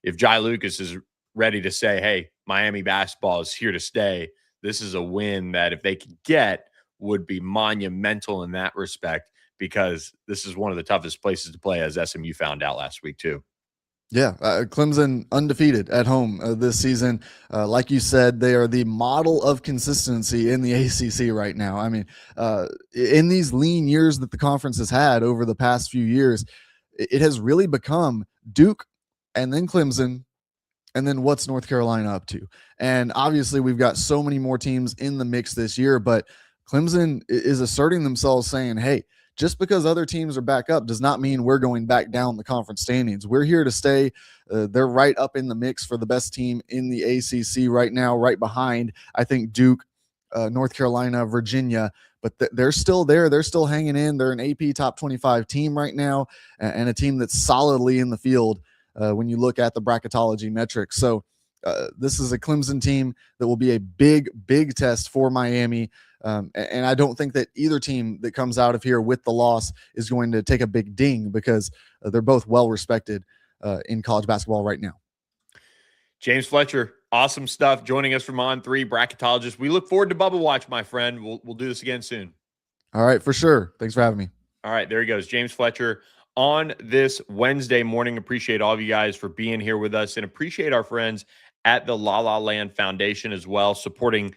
if Jai Lucas is ready to say, "Hey, Miami basketball is here to stay," this is a win that if they could get would be monumental in that respect, because this is one of the toughest places to play, as SMU found out last week too. Yeah, Clemson undefeated at home this season. Like you said, they are the model of consistency in the ACC right now. I mean, in these lean years that the conference has had over the past few years, it has really become Duke and then Clemson and then what's North Carolina up to? And obviously, we've got so many more teams in the mix this year, but Clemson is asserting themselves saying, hey, just because other teams are back up does not mean we're going back down the conference standings. We're here to stay. They're right up in the mix for the best team in the ACC right now, right behind, I think, Duke, North Carolina, Virginia. But they're still there. They're still hanging in. They're an AP top 25 team right now and a team that's solidly in the field when you look at the bracketology metrics. So this is a Clemson team that will be a big, big test for Miami. And I don't think that either team that comes out of here with the loss is going to take a big ding because they're both well respected in college basketball right now. James Fletcher, awesome stuff, joining us from On3 Bracketologist. We look forward to Bubble Watch, my friend. We'll do this again soon. All right, for sure. Thanks for having me. All right, there he goes, James Fletcher, on this Wednesday morning. Appreciate all of you guys for being here with us, and appreciate our friends at the La La Land Foundation as well, supporting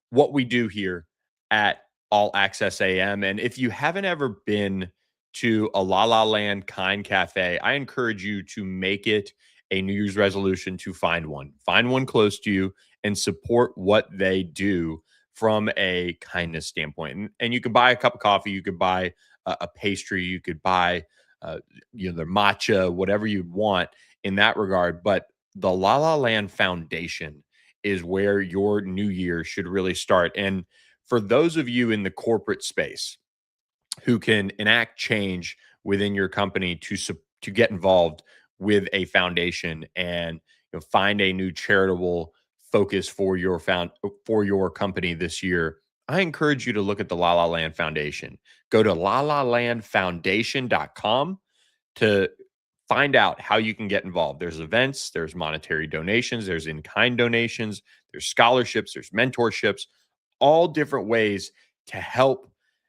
what we do here at All Access AM. And if you haven't ever been to a La La Land Kind Cafe, I encourage you to make it a New Year's resolution to find one. Find one close to you and support what they do from a kindness standpoint. And you can buy a cup of coffee, you could buy a pastry, you could buy their matcha, whatever you want in that regard. But the La La Land Foundation is where your new year should really start. And for those of you in the corporate space who can enact change within your company to get involved with a foundation and find a new charitable focus for your company this year, I encourage you to look at the La La Land Foundation. Go to lalalandfoundation.com to find out how you can get involved. There's events, there's monetary donations, there's in-kind donations, there's scholarships, there's mentorships, all different ways to help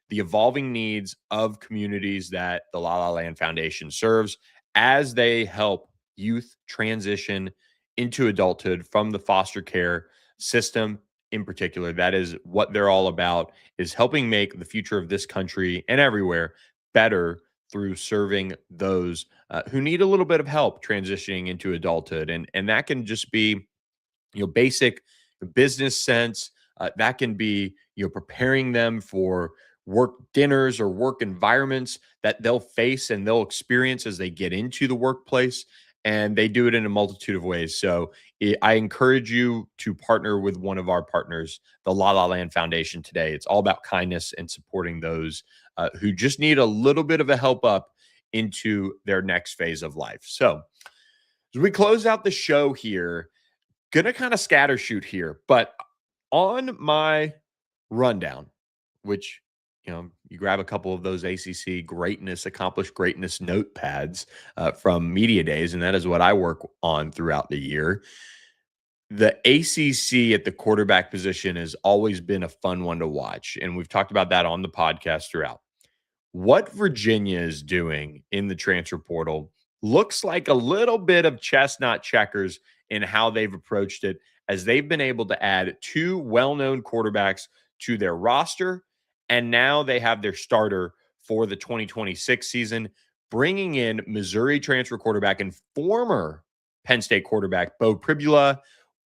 the evolving needs of communities that the La La Land Foundation serves as they help youth transition into adulthood from the foster care system in particular. That is what they're all about, is helping make the future of this country and everywhere better through serving those who need a little bit of help transitioning into adulthood. And that can just be, basic business sense. That can be, preparing them for work dinners or work environments that they'll face and they'll experience as they get into the workplace. And they do it in a multitude of ways. So I encourage you to partner with one of our partners, the La La Land Foundation, today. It's all about kindness and supporting those who just need a little bit of a help up into their next phase of life. So as we close out the show here, gonna kind of scatter shoot here, but on my rundown, which you grab a couple of those ACC accomplished greatness notepads from media days, and that is what I work on throughout the year. The ACC at the quarterback position has always been a fun one to watch, and we've talked about that on the podcast throughout. What Virginia is doing in the transfer portal looks like a little bit of chestnut checkers in how they've approached it, as they've been able to add 2 well-known quarterbacks to their roster, and now they have their starter for the 2026 season, bringing in Missouri transfer quarterback and former Penn State quarterback Bo Pribula.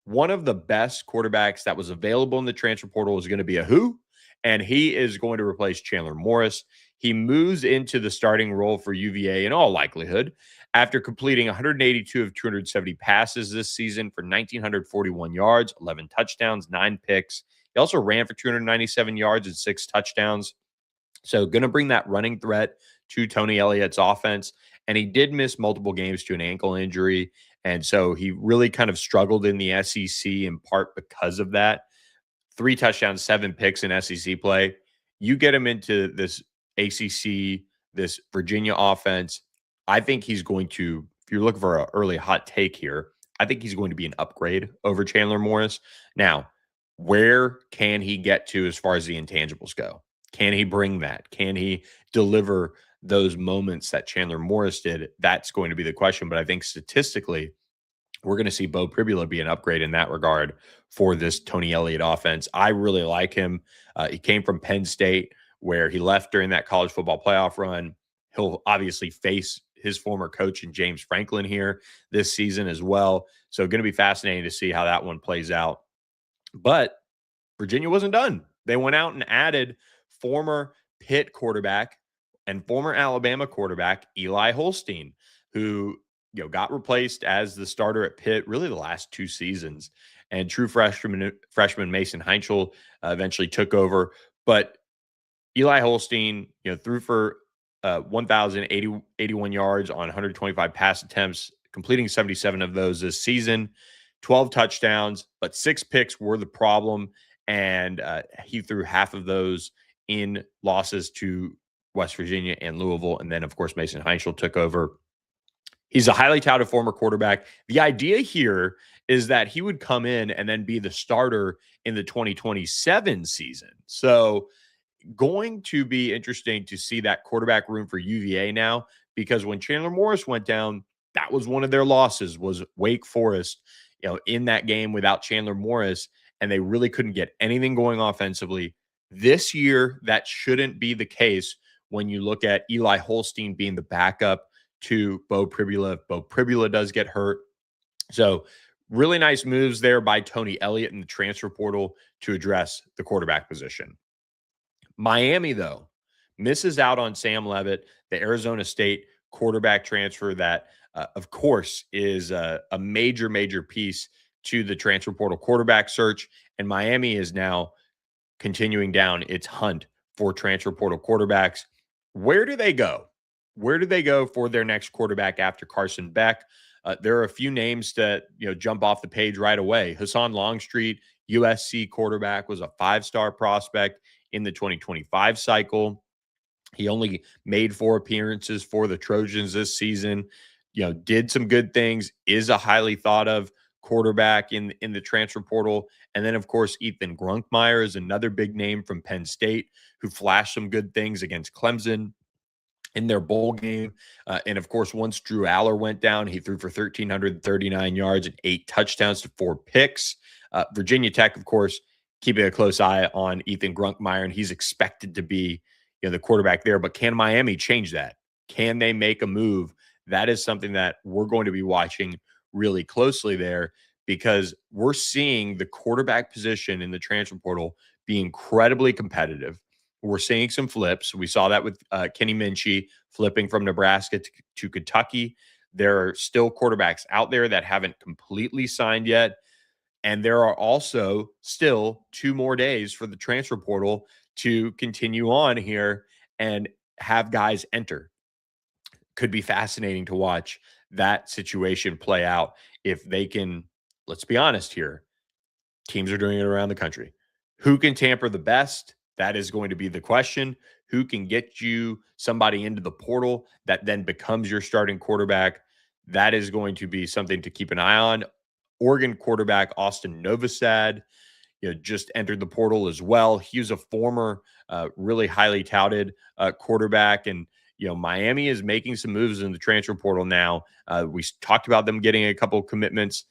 One of the best quarterbacks that was available in the transfer portal is going to be a who, and he is going to replace Chandler Morris. He moves into the starting role for UVA in all likelihood after completing 182 of 270 passes this season for 1,941 yards, 11 touchdowns, 9 picks. He also ran for 297 yards and 6 touchdowns. So going to bring that running threat to Tony Elliott's offense. And he did miss multiple games to an ankle injury. And so he really kind of struggled in the SEC in part because of that. 3 touchdowns, 7 picks in SEC play. You get him into this ACC, this Virginia offense. I think he's going to, if you're looking for an early hot take here, I think he's going to be an upgrade over Chandler Morris. Now, where can he get to as far as the intangibles go? Can he bring that? Can he deliver those moments that Chandler Morris did? That's going to be the question. But I think statistically, we're going to see Bo Pribula be an upgrade in that regard for this Tony Elliott offense. I really like him. He came from Penn State, where he left during that college football playoff run. He'll obviously face his former coach in James Franklin here this season as well. So going to be fascinating to see how that one plays out. But Virginia wasn't done. They went out and added former Pitt quarterback and former Alabama quarterback Eli Holstein, who got replaced as the starter at Pitt really the last 2 seasons. And true freshman Mason Heinchel eventually took over. But Eli Holstein, threw for 1,081 yards on 125 pass attempts, completing 77 of those this season, 12 touchdowns, but 6 picks were the problem. And he threw half of those in losses to West Virginia and Louisville. And then, of course, Mason Heinchel took over. He's a highly touted former quarterback. The idea here is that he would come in and then be the starter in the 2027 season. So going to be interesting to see that quarterback room for UVA now, because when Chandler Morris went down, that was one of their losses, was Wake Forest, in that game without Chandler Morris, and they really couldn't get anything going offensively. This year, that shouldn't be the case when you look at Eli Holstein being the backup to Bo Pribula if Bo Pribula does get hurt. So really nice moves there by Tony Elliott in the transfer portal to address the quarterback position. Miami, though, misses out on Sam Leavitt, the Arizona State quarterback transfer that, of course, is a major, major piece to the transfer portal quarterback search. And Miami is now continuing down its hunt for transfer portal quarterbacks. Where do they go? Where do they go for their next quarterback after Carson Beck? There are a few names that jump off the page right away. Hassan Longstreet, USC quarterback, was a 5-star prospect in the 2025 cycle. He only made 4 appearances for the Trojans this season. Did some good things, is a highly thought of quarterback in the transfer portal. And then, of course, Ethan Grunkmeyer is another big name from Penn State who flashed some good things against Clemson in their bowl game. And of course, once Drew Aller went down, he threw for 1,339 yards and 8 touchdowns to 4 picks. Virginia Tech, of course, keeping a close eye on Ethan Grunkmeyer, and he's expected to be the quarterback there. But can Miami change that? Can they make a move? That is something that we're going to be watching really closely there, because we're seeing the quarterback position in the transfer portal be incredibly competitive. We're seeing some flips. We saw that with Kenny Minchie flipping from Nebraska to Kentucky. There are still quarterbacks out there that haven't completely signed yet. And there are also still 2 more days for the transfer portal to continue on here and have guys enter. Could be fascinating to watch that situation play out if they can. Let's be honest here. Teams are doing it around the country. Who can tamper the best? That is going to be the question. Who can get you somebody into the portal that then becomes your starting quarterback? That is going to be something to keep an eye on. Oregon quarterback Austin Novosad, just entered the portal as well. He was a former, really highly touted quarterback, and Miami is making some moves in the transfer portal now. We talked about them getting a couple of commitments,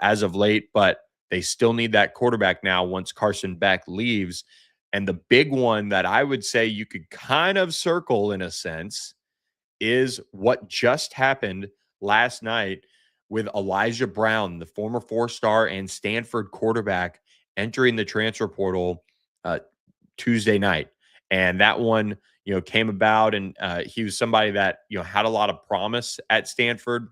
as of late, but they still need that quarterback now once Carson Beck leaves. And the big one that I would say you could kind of circle in a sense is what just happened last night with Elijah Brown, the former four-star and Stanford quarterback, entering the transfer portal Tuesday night. And that one, came about, and he was somebody that, had a lot of promise at Stanford,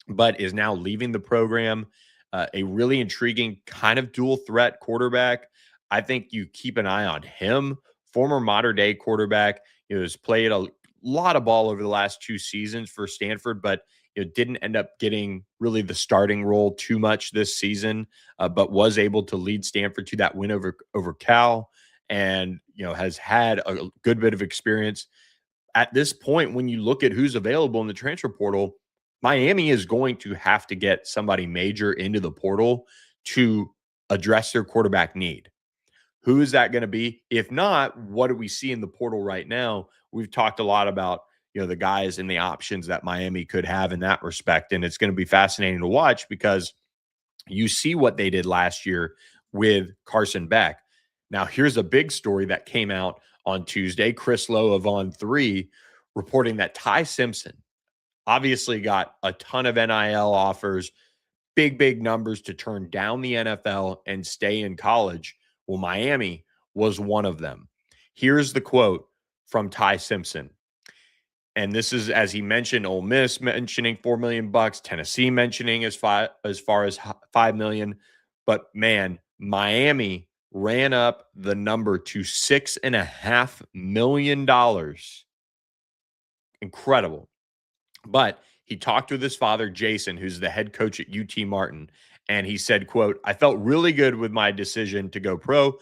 but is now leaving the program. A really intriguing kind of dual threat quarterback. I think you keep an eye on him. Former modern day quarterback, has played a lot of ball over the last 2 seasons for Stanford, but didn't end up getting really the starting role too much this season, but was able to lead Stanford to that win over Cal, and has had a good bit of experience. At this point, when you look at who's available in the transfer portal, Miami is going to have to get somebody major into the portal to address their quarterback need. Who is that going to be? If not, what do we see in the portal right now? We've talked a lot about, the guys and the options that Miami could have in that respect. And it's going to be fascinating to watch because you see what they did last year with Carson Beck. Now, here's a big story that came out on Tuesday. Chris Lowe of On3 reporting that Ty Simpson obviously got a ton of NIL offers, big numbers to turn down the NFL and stay in college. Well, Miami was one of them. Here's the quote from Ty Simpson. And this is, as he mentioned, Ole Miss mentioning $4 million, Tennessee mentioning as far as $5 million. But man, Miami ran up the number to $6.5 million. Incredible. But he talked with his father, Jason, who's the head coach at UT Martin, and he said, quote, "I felt really good with my decision to go pro,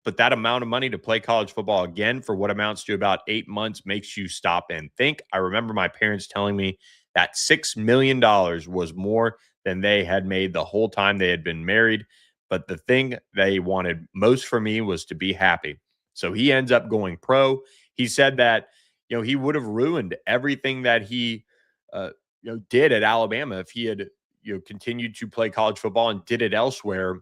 but that amount of money to play college football again for what amounts to about 8 months makes you stop and think. I remember my parents telling me that $6 million was more than they had made the whole time they had been married, but the thing they wanted most for me was to be happy." So he ends up going pro. He said that, he would have ruined everything that he did at Alabama if he had, continued to play college football and did it elsewhere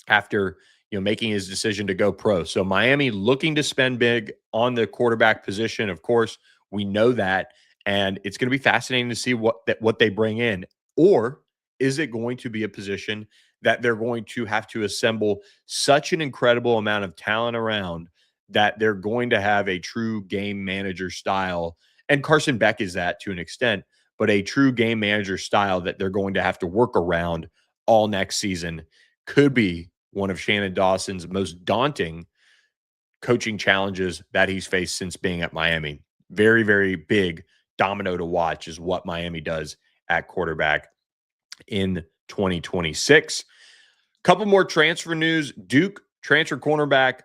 after, making his decision to go pro. So Miami looking to spend big on the quarterback position. Of course, we know that, and it's going to be fascinating to see what they bring in. Or is it going to be a position that they're going to have to assemble such an incredible amount of talent around that they're going to have a true game manager style? And Carson Beck is that to an extent, but a true game manager style that they're going to have to work around all next season could be one of Shannon Dawson's most daunting coaching challenges that he's faced since being at Miami. Very, very big domino to watch is what Miami does at quarterback in 2026. Couple more transfer news. Duke transfer cornerback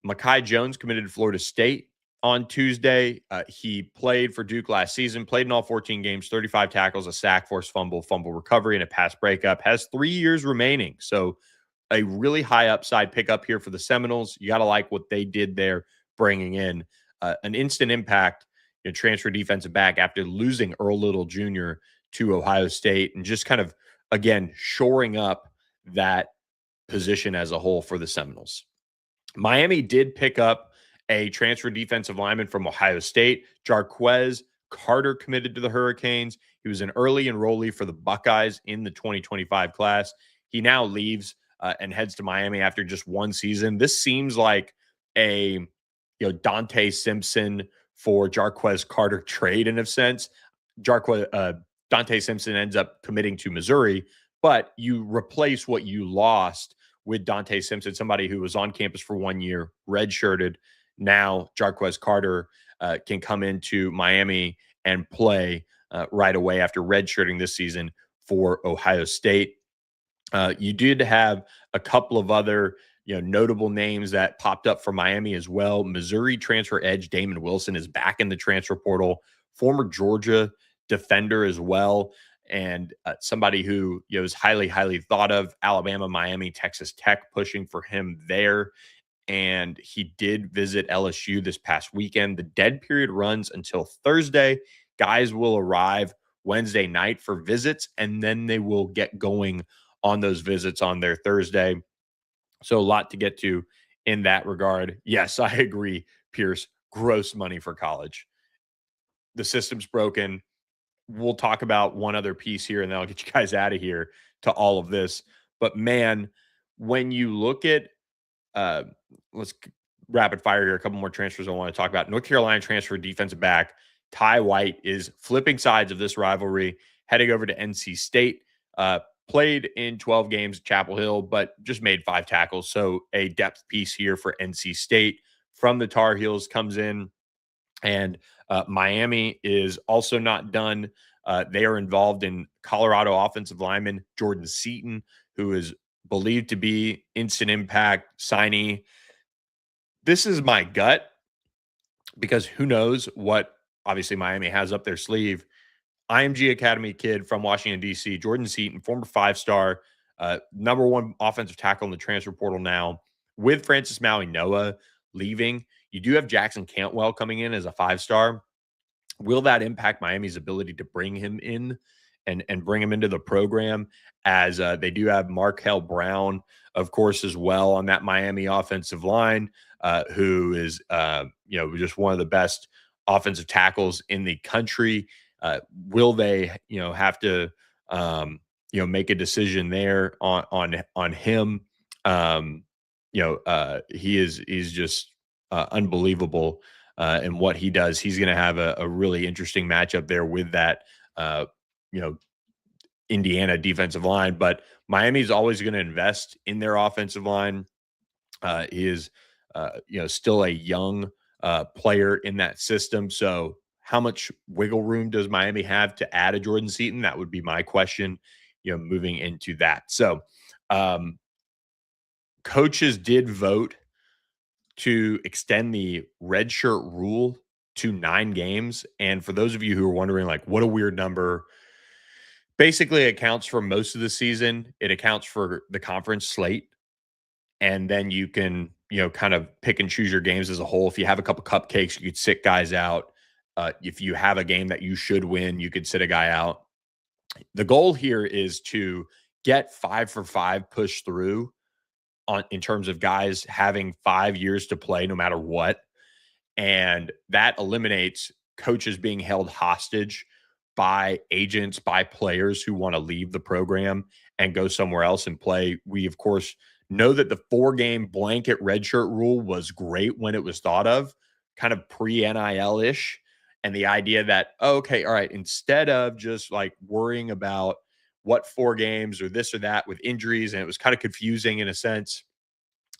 Mekhi Jones committed to Florida State on Tuesday. He played for Duke last season, played in all 14 games, 35 tackles, a sack, forced fumble recovery, and a pass breakup. Has 3 years remaining. So a really high upside pickup here for the Seminoles. You got to like what they did there, bringing in an instant impact transfer defensive back after losing Earl Little Jr. to Ohio State, and just kind of, again, shoring up that position as a whole for the Seminoles. Miami did pick up a transfer defensive lineman from Ohio State. Jarquez Carter committed to the Hurricanes. He was an early enrollee for the Buckeyes in the 2025 class. He now leaves and heads to Miami after just one season. This seems like a Dante Simpson for Jarquez Carter trade in a sense. Dante Simpson ends up committing to Missouri, but you replace what you lost with Dante Simpson, somebody who was on campus for 1 year, redshirted. Now Jarquez Carter can come into Miami and play right away after redshirting this season for Ohio State. You did have a couple of other notable names that popped up for Miami as well. Missouri transfer edge Damon Wilson is back in the transfer portal. Former Georgia defender as well, and somebody who is highly thought of. Alabama, Miami, Texas Tech pushing for him there. And he did visit LSU this past weekend. The dead period runs until Thursday. Guys will arrive Wednesday night for visits, and then they will get going on those visits on their Thursday. So a lot to get to in that regard. Yes, I agree, Pierce. Gross money for college. The system's broken. We'll talk about one other piece here, and then I'll get you guys out of here to all of this. But man, when you look at uh, let's rapid fire here. A couple more transfers I want to talk about. North Carolina transfer defensive back Ty White is flipping sides of this rivalry, heading over to NC State. Played in 12 games at Chapel Hill, but just made 5 tackles. So a depth piece here for NC State from the Tar Heels comes in. And Miami is also not done. They are involved in Colorado offensive lineman Jordan Seaton, who is believed to be instant impact signee. This is my gut because who knows what obviously Miami has up their sleeve. IMG Academy kid from Washington, D.C., Jordan Seaton, former 5-star, number 1 offensive tackle in the transfer portal now. With Francis Maui Noah leaving, you do have Jackson Cantwell coming in as a 5-star. Will that impact Miami's ability to bring him in and bring him into the program, as they do have Markel Brown, of course, as well on that Miami offensive line, who is, just one of the best offensive tackles in the country. Will they, have to, make a decision there on him? He's just unbelievable in what he does. He's going to have a really interesting matchup there with that, Indiana defensive line. But Miami's always going to invest in their offensive line. He is, still a young player in that system. So how much wiggle room does Miami have to add a Jordan Seaton? That would be my question, moving into that. So coaches did vote to extend the redshirt rule to 9 games. And for those of you who are wondering, like, what a weird number, basically it accounts for most of the season. It accounts for the conference slate. And then you can, kind of pick and choose your games as a whole. If you have a couple cupcakes, you could sit guys out. If you have a game that you should win, you could sit a guy out. The goal here is to get 5 for 5 pushed through in terms of guys having 5 years to play no matter what. And that eliminates coaches being held hostage by agents, by players who want to leave the program and go somewhere else and play. We, of course, know that the 4-game blanket redshirt rule was great when it was thought of, kind of pre-NIL-ish. And the idea that, okay, all right, instead of just like worrying about what 4 games or this or that with injuries, and it was kind of confusing in a sense,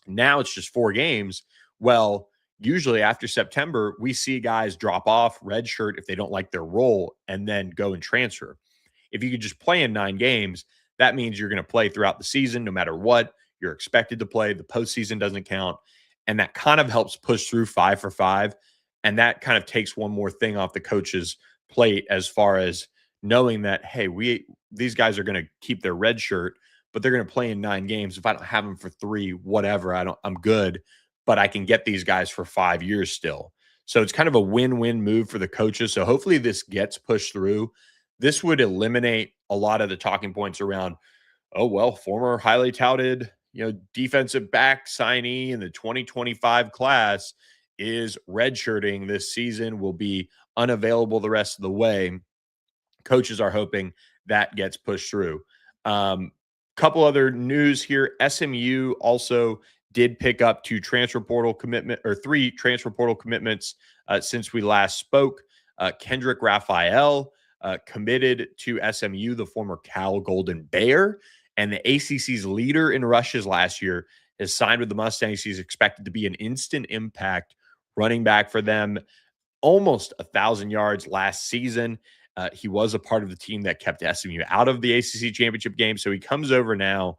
now it's just 4 games. Well, usually after September, we see guys drop off redshirt if they don't like their role and then go and transfer. If you could just play in 9 games, that means you're going to play throughout the season no matter what. You're expected to play. The postseason doesn't count. And that kind of helps push through 5 for 5. And that kind of takes one more thing off the coach's plate as far as knowing that, hey, these guys are going to keep their red shirt, but they're going to play in 9 games. If I don't have them for 3, whatever, I'm good, but I can get these guys for 5 years still. So it's kind of a win-win move for the coaches. So hopefully this gets pushed through. This would eliminate a lot of the talking points around, oh, well, former highly touted, defensive back signee in the 2025 class is redshirting this season, will be unavailable the rest of the way. Coaches are hoping that gets pushed through. Couple other news here. SMU also did pick up 3 transfer portal commitments since we last spoke. Kendrick Raphael committed to SMU, the former Cal Golden Bear, and the ACC's leader in rushes last year has signed with the Mustangs. He's expected to be an instant impact running back for them. Almost 1,000 yards last season. He was a part of the team that kept SMU out of the ACC championship game. So he comes over now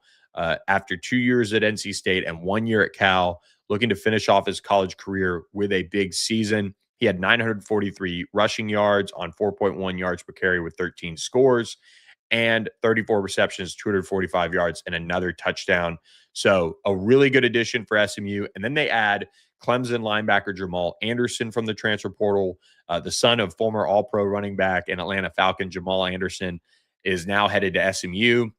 after 2 years at NC State and 1 year at Cal, looking to finish off his college career with a big season. He had 943 rushing yards on 4.1 yards per carry with 13 scores and 34 receptions, 245 yards, and another touchdown. So a really good addition for SMU. And then they add Clemson linebacker Jamal Anderson from the transfer portal, the son of former All-Pro running back and Atlanta Falcon Jamal Anderson is now headed to SMU.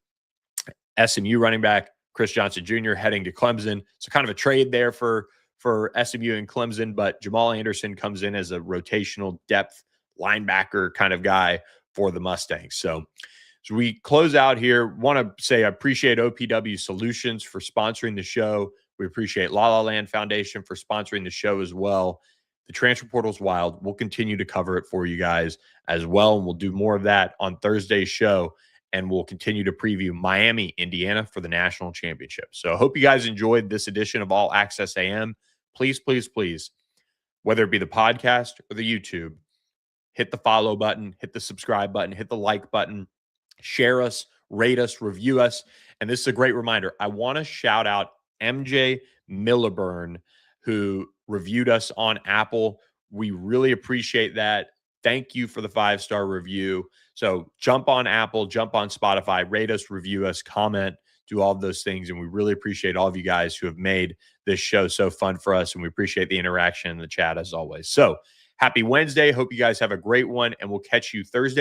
SMU running back Chris Johnson Jr. heading to Clemson. So kind of a trade there for SMU and Clemson, but Jamal Anderson comes in as a rotational depth linebacker kind of guy for the Mustangs. So we close out here. Want to say I appreciate OPW Solutions for sponsoring the show. We appreciate La La Land Foundation for sponsoring the show as well. The transfer portal's wild. We'll continue to cover it for you guys as well, and we'll do more of that on Thursday's show, and we'll continue to preview Miami, Indiana for the national championship. So I hope you guys enjoyed this edition of All Access AM. Please, please, please, whether it be the podcast or the YouTube, hit the follow button, hit the subscribe button, hit the like button, share us, rate us, review us. And this is a great reminder. I want to shout out MJ Milliburn, who reviewed us on Apple. We really appreciate that. Thank you for the 5-star review. So jump on Apple, jump on Spotify, rate us, review us, comment, do all of those things. And we really appreciate all of you guys who have made this show so fun for us. And we appreciate the interaction in the chat as always. So happy Wednesday. Hope you guys have a great one, and we'll catch you Thursday.